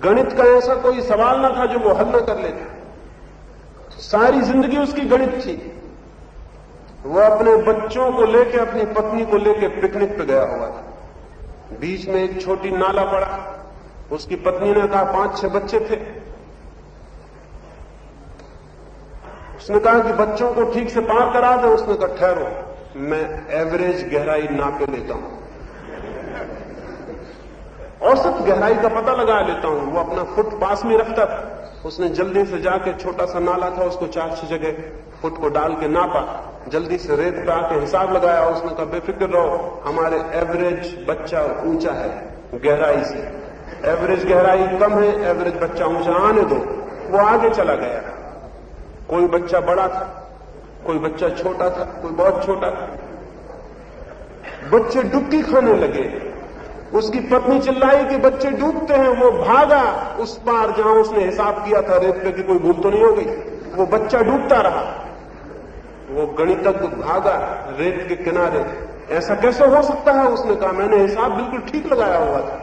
गणित का ऐसा कोई सवाल ना था जो वो हल न कर लेता। सारी जिंदगी उसकी गणित थी। वो अपने बच्चों को लेकर, अपनी पत्नी को लेकर पिकनिक पे गया हुआ था। बीच में एक छोटी नाला पड़ा। उसकी पत्नी ने कहा 5-6 बच्चे थे। उसने कहा कि बच्चों को ठीक से पार करा दे। उसने कहा ठहरो, मैं एवरेज गहराई नापे लेता हूं, औसत गहराई का पता लगा लेता हूं। वो अपना फुट पास में रखता था। उसने जल्दी से जाके, छोटा सा नाला था, उसको 4-6 जगह फुट को डाल के नापा। जल्दी से रेत पे आके हिसाब लगाया। उसने कहा बेफिक्र रहो, हमारे एवरेज बच्चा ऊंचा है गहराई से, एवरेज गहराई कम है, एवरेज बच्चा ऊंचा, आने दो। वो आगे चला गया। कोई बच्चा बड़ा था, कोई बच्चा छोटा था, कोई बहुत छोटा था। बच्चे डुबकी खाने लगे। उसकी पत्नी चिल्लाई कि बच्चे डूबते हैं। वो भागा उस पार जहां उसने हिसाब किया था रेत पे कि कोई भूल तो नहीं हो गई। वो बच्चा डूबता रहा। वो गणितज्ञ भागा रेत के किनारे। ऐसा कैसे हो सकता है? उसने कहा मैंने हिसाब बिल्कुल ठीक लगाया हुआ था।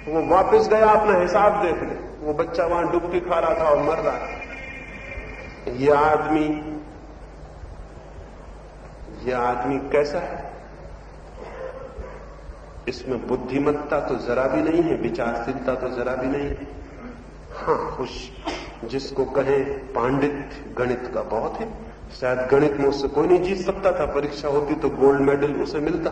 वो वापस गया अपना हिसाब देखने। वो बच्चा वहां डुबकी खा रहा था और मर रहा था। ये आदमी कैसा है? इसमें बुद्धिमत्ता तो जरा भी नहीं है, विचारशीलता तो जरा भी नहीं है। हाँ, खुश जिसको कहें पांडित्य गणित का बहुत है। शायद गणित में उससे कोई नहीं जीत सकता था। परीक्षा होती तो गोल्ड मेडल उसे मिलता।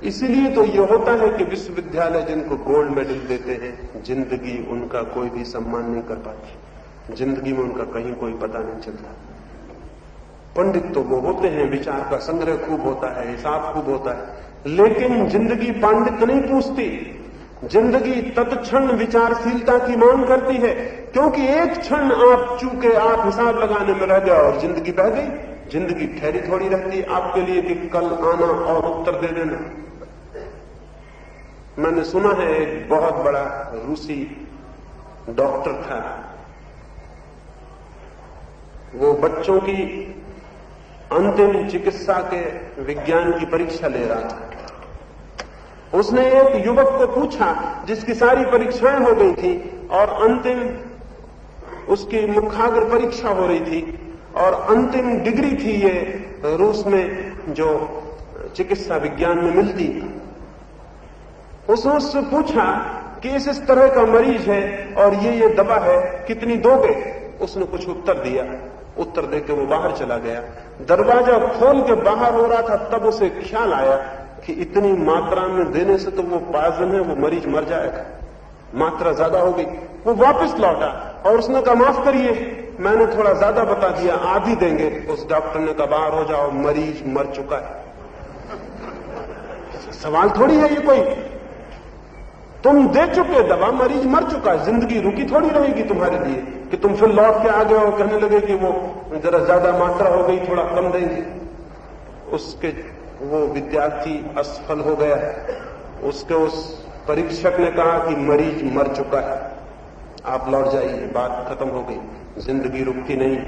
इसीलिए तो ये होता है कि विश्वविद्यालय जिनको गोल्ड मेडल देते हैं, जिंदगी उनका कोई भी सम्मान नहीं कर पाती। जिंदगी में उनका कहीं कोई पता नहीं चलता। पंडित तो वो होते हैं, विचार का संग्रह खूब होता है, हिसाब खूब होता है, लेकिन जिंदगी पांडित्य नहीं पूछती। जिंदगी तत्क्षण विचारशीलता की मांग करती है, क्योंकि एक क्षण आप चूके, आप हिसाब लगाने में रह गए और जिंदगी बह गई। जिंदगी ठहरी थोड़ी रहती आपके लिए कि कल आना और उत्तर दे देना। मैंने सुना है एक बहुत बड़ा रूसी डॉक्टर था, वो बच्चों की अंतिम चिकित्सा के विज्ञान की परीक्षा ले रहा था। उसने एक युवक को पूछा जिसकी सारी परीक्षाएं हो गई थी और अंतिम उसकी मुखाग्र परीक्षा हो रही थी और अंतिम डिग्री थी ये रूस में जो चिकित्सा विज्ञान में मिलती। उसने उससे पूछा कि इस तरह का मरीज है और ये दवा है, कितनी दोगे? उसने कुछ उत्तर दिया। उत्तर देके वो बाहर चला गया। दरवाजा खोल के बाहर हो रहा था, तब उसे ख्याल आया कि इतनी मात्रा में देने से तो वो पॉइजन है, वो मरीज मर जाएगा, मात्रा ज्यादा हो गई। वो वापस लौटा और उसने कहा माफ करिए, मैंने थोड़ा ज्यादा बता दिया, आधी देंगे। उस डॉक्टर ने कहा बाहर हो जाओ, मरीज मर चुका है। सवाल थोड़ी है ये कोई, तुम दे चुके दवा, मरीज मर चुका है, जिंदगी रुकी थोड़ी रहेगी तुम्हारे लिए कि तुम फिर लौट के आ गए और कहने लगे कि वो जरा ज्यादा मात्रा हो गई, थोड़ा कम देंगे। उसके वो विद्यार्थी असफल हो गया। उसके उस परीक्षक ने कहा कि मरीज मर चुका है, आप लौट जाइए, बात खत्म हो गई, जिंदगी रुकती नहीं।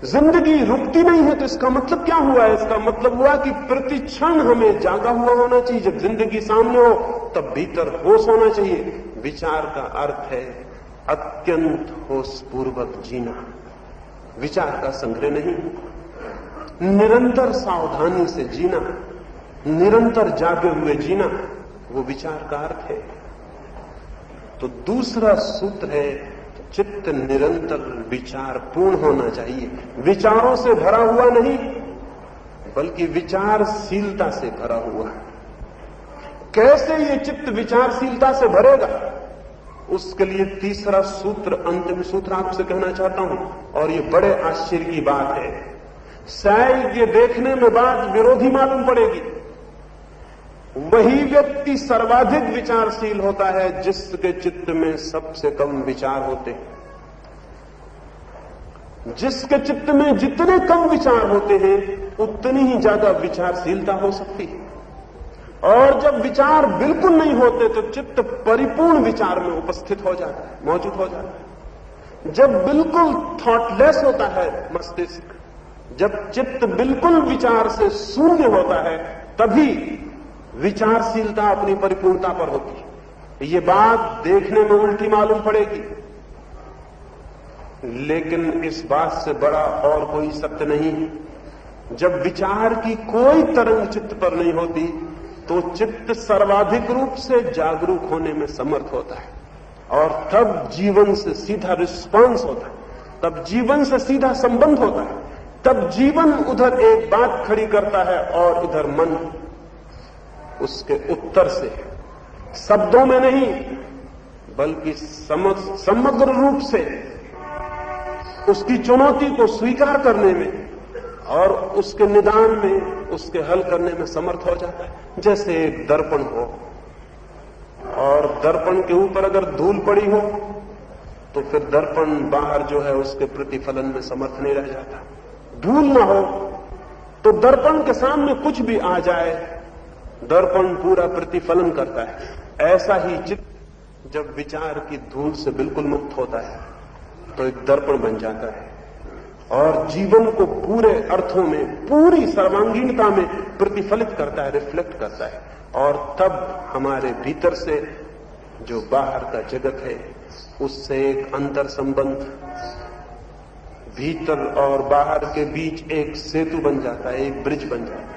जिंदगी रुकती नहीं है तो इसका मतलब क्या हुआ है? इसका मतलब हुआ कि प्रति क्षण हमें जागा हुआ होना चाहिए। जब जिंदगी सामने हो तब भीतर होश होना चाहिए। विचार का अर्थ है अत्यंत होशपूर्वक जीना, विचार का संग्रह नहीं। निरंतर सावधानी से जीना, निरंतर जागे हुए जीना, वो विचार का अर्थ है। तो दूसरा सूत्र है चित्त निरंतर विचार पूर्ण होना चाहिए। विचारों से भरा हुआ नहीं, बल्कि विचारशीलता से भरा हुआ। कैसे ये चित्त विचारशीलता से भरेगा? उसके लिए तीसरा सूत्र, अंतिम सूत्र आपसे कहना चाहता हूं, और ये बड़े आश्चर्य की बात है। शायद ये देखने में बात विरोधी मालूम पड़ेगी। वही व्यक्ति सर्वाधिक विचारशील होता है जिसके चित्त में सबसे कम विचार होते हैं। जिसके चित्त में जितने कम विचार होते हैं उतनी ही ज्यादा विचारशीलता हो सकती है। और जब विचार बिल्कुल नहीं होते तो चित्त परिपूर्ण विचार में उपस्थित हो जाता है, मौजूद हो जाता है। जब बिल्कुल थॉटलेस होता है मस्तिष्क, जब चित्त बिल्कुल विचार से शून्य होता है, तभी विचारशीलता अपनी परिपूर्णता पर होती है। ये बात देखने में उल्टी मालूम पड़ेगी, लेकिन इस बात से बड़ा और कोई सत्य नहीं है। जब विचार की कोई तरंग चित्त पर नहीं होती, तो चित्त सर्वाधिक रूप से जागरूक होने में समर्थ होता है, और तब जीवन से सीधा रिस्पांस होता है, तब जीवन से सीधा संबंध होता है, तब जीवन उधर एक बात खड़ी करता है और इधर मन उसके उत्तर से, शब्दों में नहीं बल्कि समग्र रूप से उसकी चुनौती को स्वीकार करने में और उसके निदान में, उसके हल करने में समर्थ हो जाता है। जैसे एक दर्पण हो, और दर्पण के ऊपर अगर धूल पड़ी हो तो फिर दर्पण बाहर जो है उसके प्रतिफलन में समर्थ नहीं रह जाता। धूल ना हो तो दर्पण के सामने कुछ भी आ जाए, दर्पण पूरा प्रतिफलन करता है। ऐसा ही चित्त जब विचार की धूल से बिल्कुल मुक्त होता है तो एक दर्पण बन जाता है, और जीवन को पूरे अर्थों में, पूरी सर्वांगीणता में प्रतिफलित करता है, रिफ्लेक्ट करता है। और तब हमारे भीतर से जो बाहर का जगत है उससे एक अंतर संबंध, भीतर और बाहर के बीच एक सेतु बन जाता है, एक ब्रिज बन जाता है।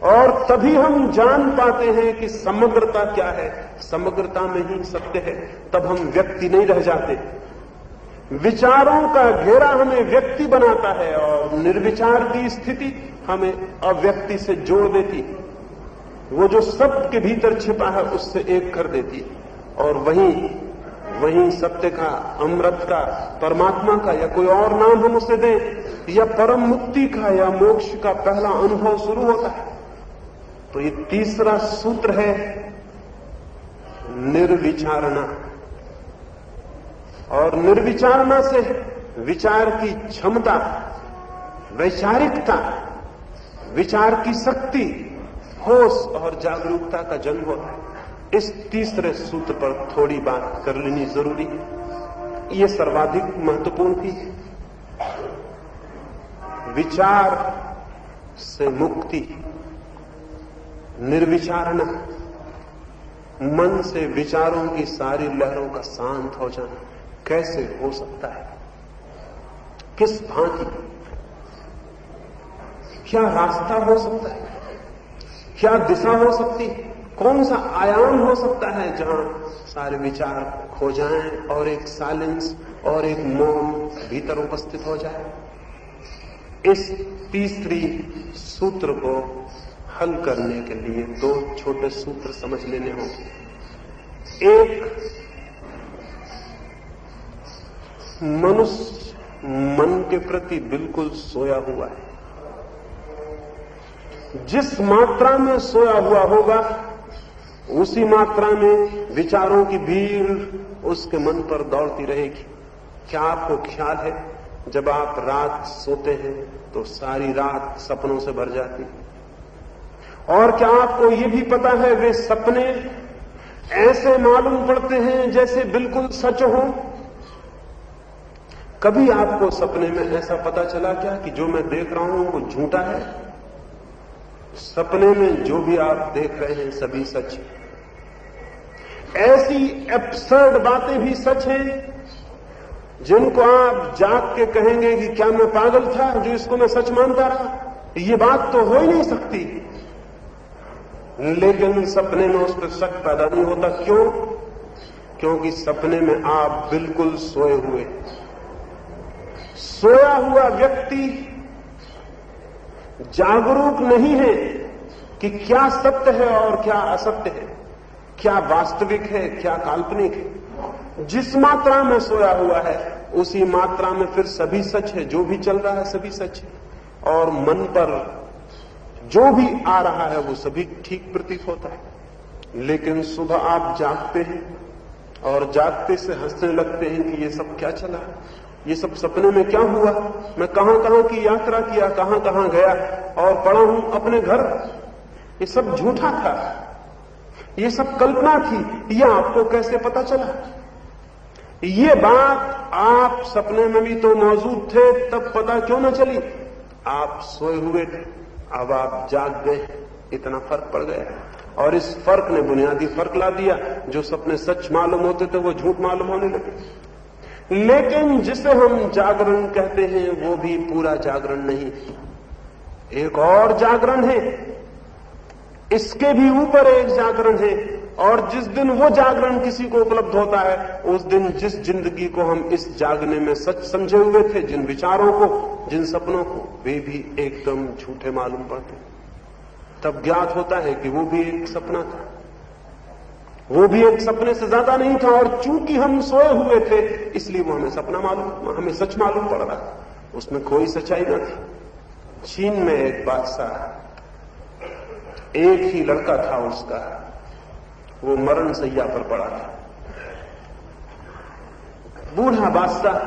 और तभी हम जान पाते हैं कि समग्रता क्या है, समग्रता में ही सत्य है। तब हम व्यक्ति नहीं रह जाते। विचारों का घेरा हमें व्यक्ति बनाता है, और निर्विचार की स्थिति हमें अव्यक्ति से जोड़ देती, वो जो सब के भीतर छिपा है उससे एक कर देती, और वहीं सत्य का, अमृत का, परमात्मा का या कोई और नाम हम उसे दें, या परम मुक्ति का या मोक्ष का पहला अनुभव शुरू होता है। तो ये तीसरा सूत्र है निर्विचारणा। और निर्विचारणा से विचार की क्षमता, वैचारिकता, विचार की शक्ति, होश और जागरूकता का जन्म होता है। इस तीसरे सूत्र पर थोड़ी बात कर लेनी जरूरी है। ये सर्वाधिक महत्वपूर्ण भी है। विचार से मुक्ति, निर्विचारणा, मन से विचारों की सारी लहरों का शांत हो जाना कैसे हो सकता है? किस भांति? क्या रास्ता हो सकता है? क्या दिशा हो सकती है? कौन सा आयाम हो सकता है जहां सारे विचार खो जाएं और एक साइलेंस और एक मौन भीतर उपस्थित हो जाए? इस तीसरी सूत्र को हल करने के लिए दो छोटे सूत्र समझ लेने होंगे। एक, मनुष्य मन के प्रति बिल्कुल सोया हुआ है। जिस मात्रा में सोया हुआ होगा उसी मात्रा में विचारों की भीड़ उसके मन पर दौड़ती रहेगी। क्या आपको ख्याल है, जब आप रात सोते हैं तो सारी रात सपनों से भर जाती है? और क्या आपको ये भी पता है वे सपने ऐसे मालूम पड़ते हैं जैसे बिल्कुल सच हो? कभी आपको सपने में ऐसा पता चला क्या कि जो मैं देख रहा हूं वो झूठा है? सपने में जो भी आप देख रहे हैं सभी सच है। ऐसी एब्सर्ड बातें भी सच हैं जिनको आप जाग के कहेंगे कि क्या मैं पागल था जो इसको मैं सच मानता रहा? ये बात तो हो ही नहीं सकती। लेकिन सपने में उस पर शक पैदा नहीं होता। क्यों? क्योंकि सपने में आप बिल्कुल सोए हुए। सोया हुआ व्यक्ति जागरूक नहीं है कि क्या सत्य है और क्या असत्य है, क्या वास्तविक है, क्या काल्पनिक है। जिस मात्रा में सोया हुआ है उसी मात्रा में फिर सभी सच है, जो भी चल रहा है सभी सच है, और मन पर जो भी आ रहा है वो सभी ठीक प्रतीत होता है। लेकिन सुबह आप जागते हैं और जागते से हंसने लगते हैं कि ये सब क्या चला, ये सब सपने में क्या हुआ, मैं कहां कहां की यात्रा किया, कहां कहां गया और पड़ा हूं अपने घर, ये सब झूठा था, ये सब कल्पना थी, ये आपको कैसे पता चला? ये बात आप सपने में भी तो मौजूद थे, तब पता क्यों न चली? आप सोए हुए थे, अब आप जाग गए, इतना फर्क पड़ गया। और इस फर्क ने बुनियादी फर्क ला दिया। जो सपने सच मालूम होते थे वो झूठ मालूम होने लगे। लेकिन जिसे हम जागरण कहते हैं वो भी पूरा जागरण नहीं, एक और जागरण है, इसके भी ऊपर एक जागरण है। और जिस दिन वो जागरण किसी को उपलब्ध होता है, उस दिन जिस जिंदगी को हम इस जागने में सच समझे हुए थे, जिन विचारों को, जिन सपनों को, वे भी एकदम झूठे मालूम पड़ते। तब ज्ञात होता है कि वो भी एक सपना था, वो भी एक सपने से ज्यादा नहीं था। और चूंकि हम सोए हुए थे, इसलिए वो हमें सपना मालूम, हमें सच मालूम पड़ रहा, उसमें कोई सच्चाई न थी। चीन में एक बादशाह, एक ही लड़का था उसका, वो मरण सैया पर पड़ा था। बूढ़ा बादशाह,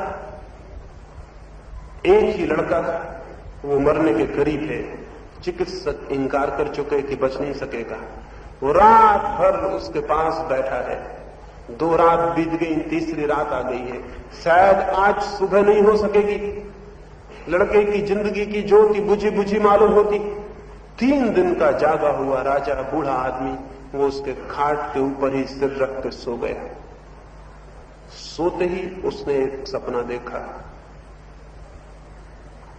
एक ही लड़का था, वो मरने के करीब है। चिकित्सक इंकार कर चुके कि बच नहीं सकेगा। वो रात भर उसके पास बैठा है। 2 रात बीत गई, तीसरी रात आ गई है, शायद आज सुबह नहीं हो सकेगी। लड़के की जिंदगी की ज्योति बुझी बुझी मालूम होती। 3 दिन का जागा हुआ राजा, बूढ़ा आदमी, वो उसके खाट के ऊपर ही सिर रख के सो गया। सोते ही उसने एक सपना देखा।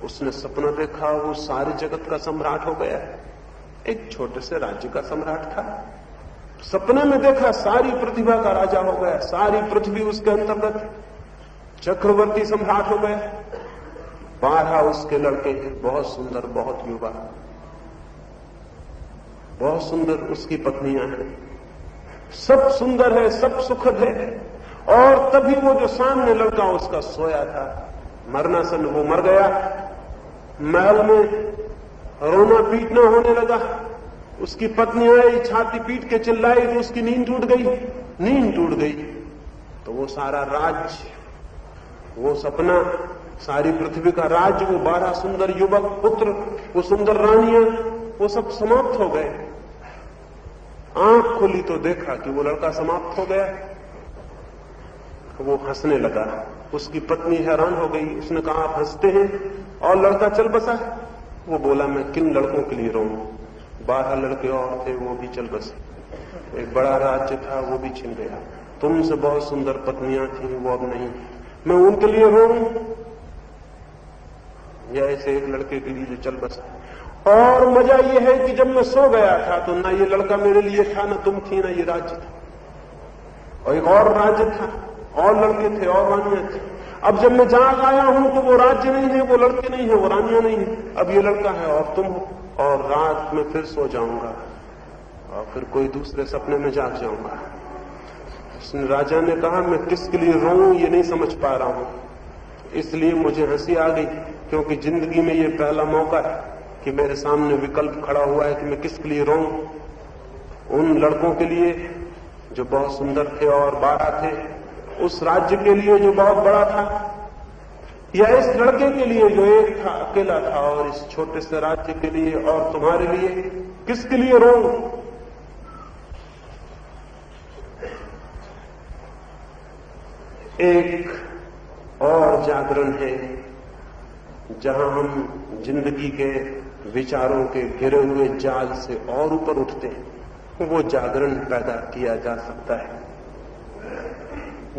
उसने सपना देखा वो सारे जगत का सम्राट हो गया है। एक छोटे से राज्य का सम्राट था। सपने में देखा सारी प्रतिभा का राजा हो गया, सारी पृथ्वी उसके अंतर्गत, चक्रवर्ती सम्राट हो गया। 12 उसके लड़के हैं, बहुत सुंदर, बहुत युवा, बहुत सुंदर उसकी पत्नियां हैं, सब सुंदर है, सब सुखद है। और तभी वो जो सामने लड़का उसका सोया था, मरनासन, वो मर गया। महल में रोना पीटना होने लगा। उसकी पत्नी आई, छाती पीट के चिल्लाई तो उसकी नींद टूट गई। नींद टूट गई तो वो सारा राज्य, वो सपना, सारी पृथ्वी का राज्य, वो 12 सुंदर युवक पुत्र, वो सुंदर रानियां, वो सब समाप्त हो गए। आंख खोली तो देखा कि वो लड़का समाप्त हो गया। वो हंसने लगा। उसकी पत्नी हैरान हो गई। उसने कहा, आप हंसते हैं? और लड़का चल बसा। वो बोला, मैं किन लड़कों के लिए रोऊं? 12 लड़के और थे, वो भी चल बसे। एक बड़ा राज्य था, वो भी छिन गया। तुमसे बहुत सुंदर पत्नियां थी, वो अब नहीं। मैं उनके लिए रोऊं या ऐसे एक लड़के के लिए जो चल बसा? और मजा ये है कि जब मैं सो गया था तो ना ये लड़का मेरे लिए था, ना तुम थी, ना ये राज्य था। और एक और राज्य था, और लड़के थे, और रानियां थी। अब जब मैं जाग आया हूं तो वो राज्य नहीं है, वो लड़के नहीं है, वो रानियां नहीं है, अब ये लड़का है और तुम हो। और रात में फिर सो जाऊंगा और फिर कोई दूसरे सपने में जाग जाऊंगा। उसने, राजा ने कहा, मैं किसके लिए रोऊं ये नहीं समझ पा रहा हूं, इसलिए मुझे हंसी आ गई, क्योंकि जिंदगी में ये पहला मौका है कि मेरे सामने विकल्प खड़ा हुआ है कि मैं किसके लिए रोऊं। उन लड़कों के लिए जो बहुत सुंदर थे और 12 थे, उस राज्य के लिए जो बहुत बड़ा था, या इस लड़के के लिए जो एक था, अकेला था, और इस छोटे से राज्य के लिए और तुम्हारे लिए, किसके लिए रोऊं? एक और जागरण है जहां हम जिंदगी के विचारों के घिरे हुए जाल से और ऊपर उठते हैं। वो जागरण पैदा किया जा सकता है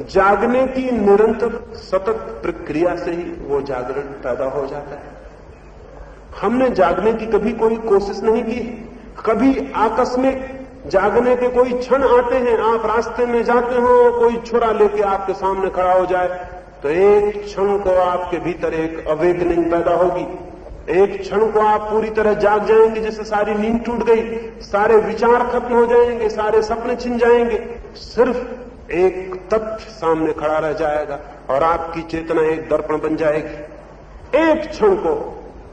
जागने की निरंतर सतत प्रक्रिया से ही वो जागरण पैदा हो जाता है। हमने जागने की कभी कोई कोशिश नहीं की। कभी आकस्मिक जागने के कोई क्षण आते हैं, आप रास्ते में जाते हो, कोई छुरा लेके आपके सामने खड़ा हो जाए, तो एक क्षण को आपके भीतर एक अवेकनिंग पैदा होगी। एक क्षण को आप पूरी तरह जाग जाएंगे, जैसे सारी नींद टूट गई, सारे विचार खत्म हो जाएंगे, सारे सपने छिन जाएंगे, सिर्फ एक तथ्य सामने खड़ा रह जाएगा और आपकी चेतना एक दर्पण बन जाएगी। एक क्षण को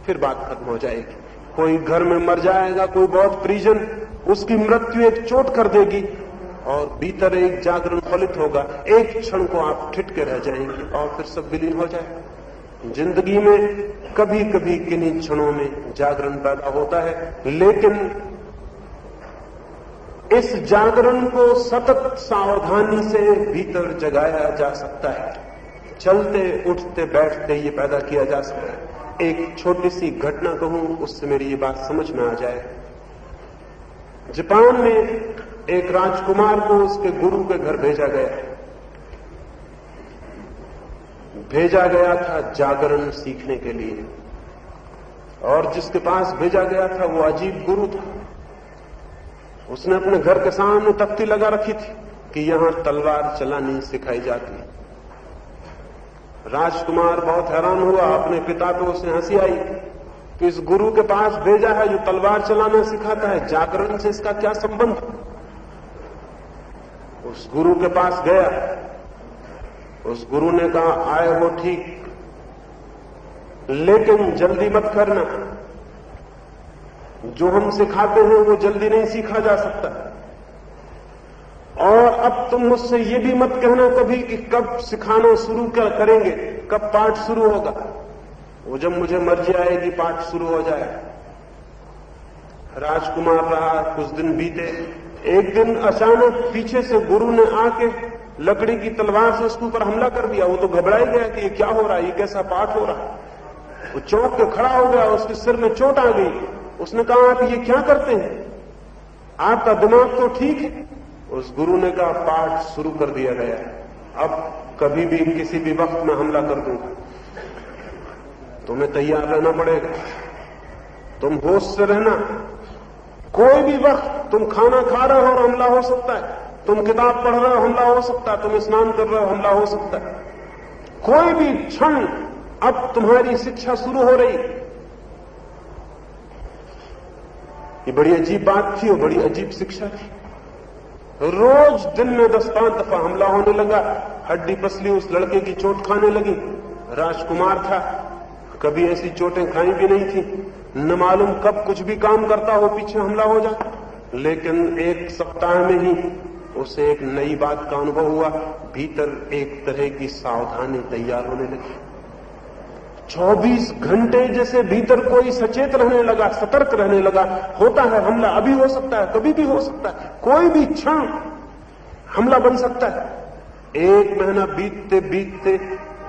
फिर बात खत्म हो जाएगी। कोई घर में मर जाएगा, कोई बहुत परिजन, उसकी मृत्यु एक चोट कर देगी और भीतर एक जागरण फलित होगा। एक क्षण को आप ठिठके रह जाएंगे और फिर सब विलीन हो जाएगा। जिंदगी में कभी कभी किन्हीं क्षणों में जागरण पैदा होता है, लेकिन इस जागरण को सतत सावधानी से भीतर जगाया जा सकता है। चलते उठते बैठते ये पैदा किया जा सकता है। एक छोटी सी घटना कहूं, उससे मेरी ये बात समझ में आ जाए। जापान में एक राजकुमार को उसके गुरु के घर भेजा गया था जागरण सीखने के लिए, और जिसके पास भेजा गया था वो अजीब गुरु था। उसने अपने घर के सामने तख्ती लगा रखी थी कि यहां तलवार चलानी सिखाई जाती है। राजकुमार बहुत हैरान हुआ, अपने पिता पे उसे हंसी आई कि इस गुरु के पास भेजा है जो तलवार चलाना सिखाता है, जागरण से इसका क्या संबंध। उस गुरु के पास गया। उस गुरु ने कहा, आए हो ठीक, लेकिन जल्दी मत करना। जो हम सिखाते हैं वो जल्दी नहीं सीखा जा सकता। और अब तुम मुझसे ये भी मत कहना कभी कि कब सिखाना शुरू करेंगे, कब पाठ शुरू होगा। वो जब मुझे मर्जी आएगी पाठ शुरू हो जाए। राजकुमार रहा, कुछ दिन बीते। एक दिन अचानक पीछे से गुरु ने आके लकड़ी की तलवार से उसके ऊपर हमला कर दिया। वो तो घबरा ही गया कि ये क्या हो रहा है, ये कैसा पाठ हो रहा है। वो चौंक के खड़ा हो गया, उसके सिर में चोट आ गई। उसने कहा, आप ये क्या करते हैं, आपका दिमाग तो ठीक है। उस गुरु ने कहा, पाठ शुरू कर दिया गया है, अब कभी भी किसी भी वक्त में हमला कर दूंगा, तुम्हें तैयार रहना पड़ेगा, तुम होश से रहना। कोई भी वक्त तुम खाना खा रहे हो और हमला हो सकता है, तुम किताब पढ़ रहे हो हमला हो सकता है, तुम स्नान कर रहे हो हमला हो सकता है। कोई भी क्षण अब तुम्हारी शिक्षा शुरू हो रही। ये बड़ी अजीब बात थी और बड़ी अजीब शिक्षा थी। रोज दिन में 10-5 दफा हमला होने लगा। हड्डी पसली उस लड़के की चोट खाने लगी। राजकुमार था, कभी ऐसी चोटें खाई भी नहीं थी। न मालूम कब कुछ भी काम करता हो पीछे हमला हो जाता। लेकिन एक सप्ताह में ही उसे एक नई बात का अनुभव हुआ। भीतर एक तरह की सावधानी तैयार होने लगी। 24 घंटे जैसे भीतर कोई सचेत रहने लगा, सतर्क रहने लगा। होता है हमला, अभी हो सकता है, कभी भी हो सकता है, कोई भी क्षण हमला बन सकता है। 1 महीना बीतते बीतते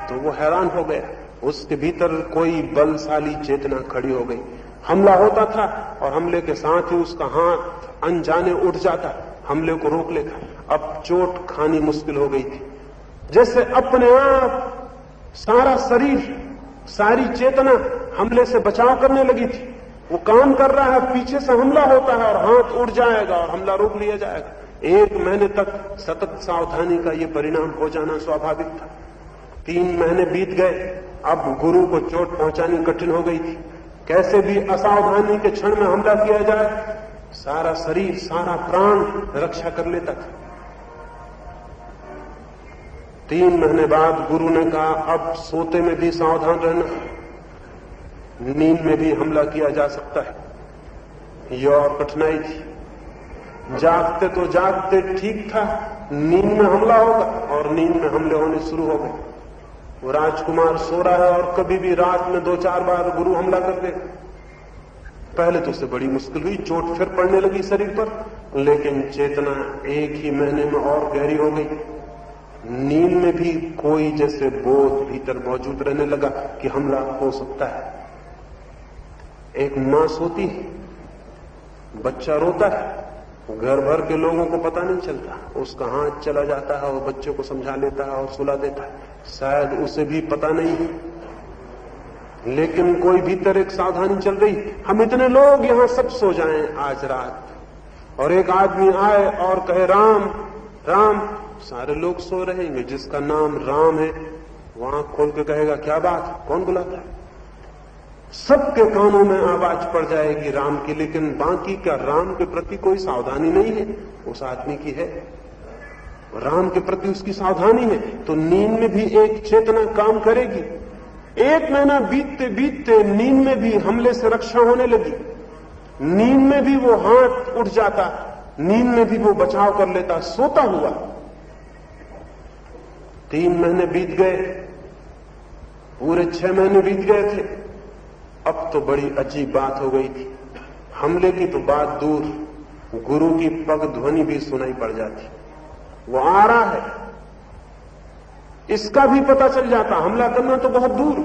तो वो हैरान हो गया। उसके भीतर कोई बलशाली चेतना खड़ी हो गई। हमला होता था और हमले के साथ ही उसका हाथ अनजाने उठ जाता, हमले को रोक लेता। अब चोट खानी मुश्किल हो गई थी। जैसे अपने आप सारा शरीर, सारी चेतना हमले से बचाव करने लगी थी। वो काम कर रहा है, पीछे से हमला होता है और हाथ उड़ जाएगा और हमला रोक लिया जाएगा। 1 महीने तक सतत सावधानी का ये परिणाम हो जाना स्वाभाविक था। 3 महीने बीत गए। अब गुरु को चोट पहुंचानी कठिन हो गई थी। कैसे भी असावधानी के क्षण में हमला किया जाए, सारा शरीर, सारा प्राण रक्षा कर लेता था। 3 महीने बाद गुरु ने कहा, अब सोते में भी सावधान रहना, नींद में भी हमला किया जा सकता है। यह और कठिनाई थी। जागते तो जागते ठीक था, नींद में हमला होगा, और नींद में हमले होने शुरू हो गए। वो राजकुमार सो रहा है और कभी भी रात में 2-4 बार गुरु हमला कर दे। पहले तो उसे बड़ी मुश्किल हुई, चोट फिर पड़ने लगी शरीर पर, लेकिन चेतना 1 ही महीने में और गहरी हो गई। नींद में भी कोई जैसे बोध भीतर मौजूद रहने लगा कि हमला हो सकता है। एक मां सोती है, बच्चा रोता है, घर भर के लोगों को पता नहीं चलता, उसका हाथ चला जाता है और बच्चे को समझा लेता है और सुला देता है। शायद उसे भी पता नहीं है, लेकिन कोई भीतर एक सावधानी चल रही। हम इतने लोग यहां सब सो जाएं आज रात, और एक आदमी आए और कहे राम राम, सारे लोग सो रहेंगे। जिसका नाम राम है वो आंख खोल के कहेगा, क्या बात, कौन बुलाता है? सबके कानों में आवाज पड़ जाएगी राम की, लेकिन बाकी का राम के प्रति कोई सावधानी नहीं है। उस आदमी की है, राम के प्रति उसकी सावधानी है। तो नींद में भी एक चेतना काम करेगी। 1 महीना बीतते बीतते नींद में भी हमले से रक्षा होने लगी। नींद में भी वो हाथ उठ जाता, नींद में भी वो बचाव कर लेता, सोता हुआ। 3 महीने बीत गए, पूरे 6 महीने बीत गए थे। अब तो बड़ी अजीब बात हो गई थी। हमले की तो बात दूर, गुरु की पग ध्वनि भी सुनाई पड़ जाती। वो आ रहा है इसका भी पता चल जाता। हमला करना तो बहुत दूर,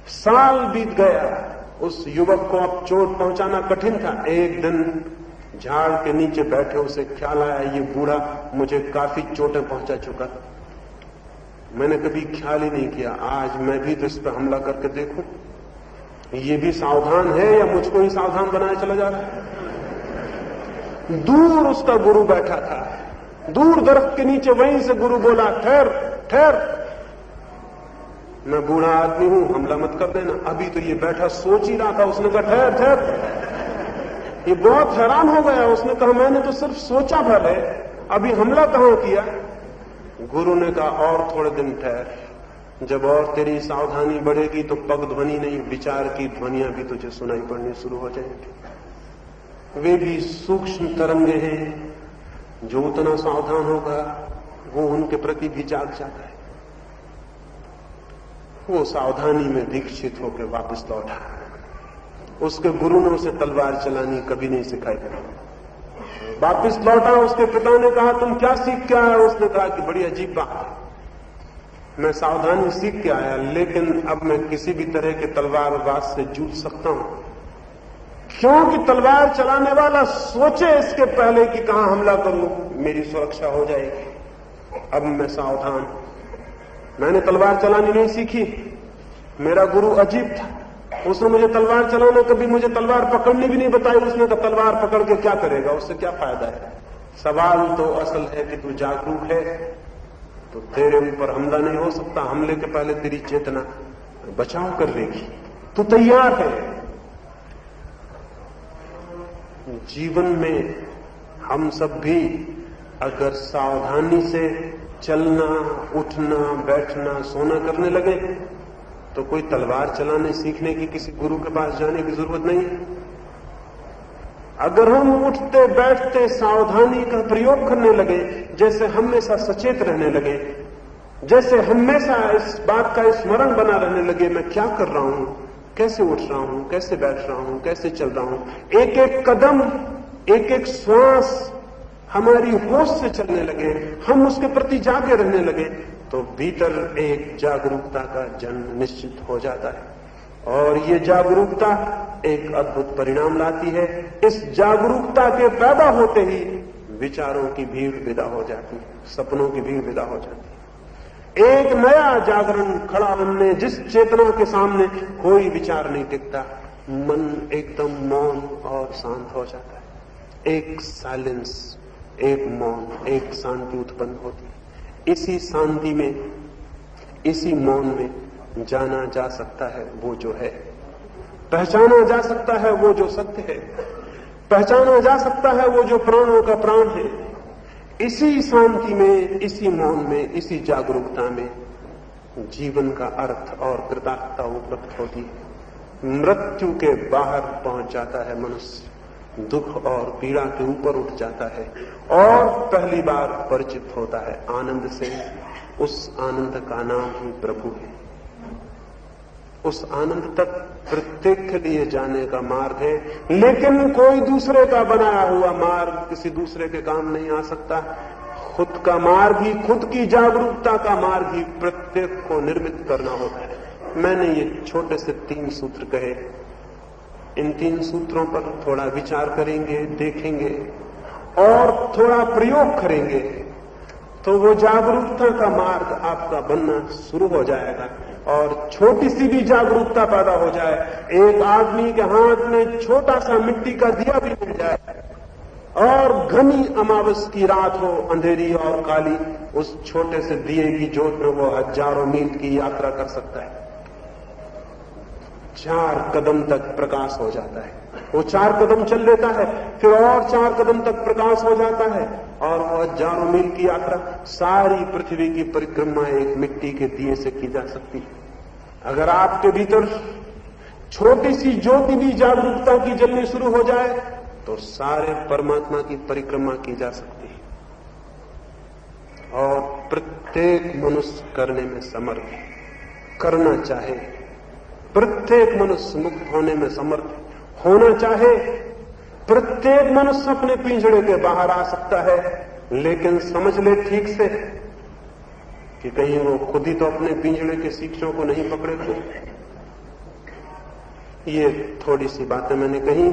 साल बीत गया, उस युवक को अब चोट पहुंचाना कठिन था। एक दिन झाड़ के नीचे बैठे उसे ख्याल आया, ये बूढ़ा मुझे काफी चोटें पहुंचा चुका, मैंने कभी ख्याल ही नहीं किया, आज मैं भी तो इस पर हमला करके देखूं, ये भी सावधान है या मुझको ही सावधान बनाया चला जा रहा है। दूर उसका गुरु बैठा था, दूर दरख्त के नीचे, वहीं से गुरु बोला, ठहर ठहर, मैं बूढ़ा आदमी हूं, हमला मत कर देना। अभी तो ये बैठा सोच ही रहा था, उसने कहा ठहर ठहर। ये बहुत हैरान हो गया, उसने कहा मैंने तो सिर्फ सोचा भर है, अभी हमला कहां किया। गुरु ने कहा और थोड़े दिन ठहर, जब और तेरी सावधानी बढ़ेगी तो पग ध्वनि नहीं, विचार की ध्वनियां भी तुझे सुनाई पड़नी शुरू हो जाएंगी। वे भी सूक्ष्म तरंगे हैं, जो उतना सावधान होगा वो उनके प्रति भी जाग जाता है। वो सावधानी में दीक्षित होकर वापस लौटा। उसके गुरु ने उसे तलवार चलानी कभी नहीं सिखाई। वापस लौटा, उसके पिता ने कहा तुम क्या सीख के आया? उसने कहा कि बड़ी अजीब बात है, मैं सावधानी सीख के आया, लेकिन अब मैं किसी भी तरह के तलवारबाज से जूझ सकता हूं, क्योंकि तलवार चलाने वाला सोचे इसके पहले कि कहां हमला करूं, मेरी सुरक्षा हो जाएगी। अब मैं सावधान, मैंने तलवार चलानी नहीं सीखी, मेरा गुरु अजीब था, उसने मुझे तलवार चलाना, कभी मुझे तलवार पकड़नी भी नहीं बताई। उसने कहा तलवार पकड़ के क्या करेगा, उससे क्या फायदा है। सवाल तो असल है कि तू जागरूक है तो तेरे ऊपर हमला नहीं हो सकता, हमले के पहले तेरी चेतना बचाव कर लेगी, तू तैयार है। जीवन में हम सब भी अगर सावधानी से चलना, उठना, बैठना, सोना करने लगे तो कोई तलवार चलाने सीखने की किसी गुरु के पास जाने की जरूरत नहीं है। अगर हम उठते बैठते सावधानी का प्रयोग करने लगे, जैसे हमेशा सचेत रहने लगे, जैसे हमेशा इस बात का स्मरण बना रहने लगे मैं क्या कर रहा हूं, कैसे उठ रहा हूं, कैसे बैठ रहा हूं, कैसे चल रहा हूं, एक एक कदम, एक एक श्वास हमारी होश से चलने लगे, हम उसके प्रति जागे रहने लगे, तो भीतर एक जागरूकता का जन्म निश्चित हो जाता है। और ये जागरूकता एक अद्भुत परिणाम लाती है। इस जागरूकता के पैदा होते ही विचारों की भीड़ विदा हो जाती है, सपनों की भीड़ विदा हो जाती है। एक नया जागरण खड़ा हमने, जिस चेतना के सामने कोई विचार नहीं टिकता, मन एकदम मौन और शांत हो जाता है। एक साइलेंस, एक मौन, एक शांति उत्पन्न होती है। इसी शांति में, इसी मौन में जाना जा सकता है वो जो है, पहचाना जा सकता है वो जो सत्य है, पहचाना जा सकता है वो जो प्राणों का प्राण है। इसी शांति में, इसी मौन में, इसी जागरूकता में जीवन का अर्थ और कृतार्थता उपलब्ध होती है। मृत्यु के बाहर पहुंच जाता है मनुष्य, दुख और पीड़ा के ऊपर उठ जाता है और पहली बार परिचित होता है आनंद से। उस आनंद का नाम ही प्रभु है। उस आनंद तक प्रत्येक के लिए जाने का मार्ग है, लेकिन कोई दूसरे का बनाया हुआ मार्ग किसी दूसरे के काम नहीं आ सकता। खुद का मार्ग ही, खुद की जागरूकता का मार्ग ही प्रत्येक को निर्मित करना होता है। मैंने ये छोटे से 3 सूत्र कहे, इन 3 सूत्रों पर थोड़ा विचार करेंगे, देखेंगे और थोड़ा प्रयोग करेंगे तो वो जागरूकता का मार्ग आपका बनना शुरू हो जाएगा। और छोटी सी भी जागरूकता पैदा हो जाए, एक आदमी के हाथ में छोटा सा मिट्टी का दिया भी मिल जाए और घनी अमावस की रात हो, अंधेरी और काली, उस छोटे से दिए की जोत में वो हजारों मील की यात्रा कर सकता है। 4 कदम तक प्रकाश हो जाता है। वो 4 कदम चल लेता है, फिर और 4 कदम तक प्रकाश हो जाता है और वो हजारों मील की यात्रा, सारी पृथ्वी की परिक्रमा एक मिट्टी के दिए से की जा सकती है। अगर आपके भीतर छोटी सी ज्योति भी जागरूकता की जलनी शुरू हो जाए तो सारे परमात्मा की परिक्रमा की जा सकती है। और प्रत्येक मनुष्य करने में समर्थ है, करना चाहे। प्रत्येक मनुष्य मुक्त होने में समर्थ होना चाहे प्रत्येक मनुष्य अपने पिंजड़े के बाहर आ सकता है, लेकिन समझ ले ठीक से कि कहीं वो खुद ही तो अपने पिंजड़े के शिक्षों को नहीं पकड़े हुए। ये थोड़ी सी बातें मैंने कही,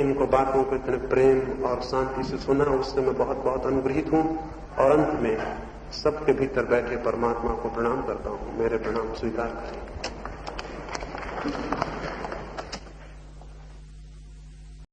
इनको बातों को इतने प्रेम और शांति से सुना, उससे मैं बहुत बहुत अनुग्रहित हूं। और अंत में सबके भीतर बैठे परमात्मा को प्रणाम करता हूं। मेरे प्रणाम स्वीकार करें।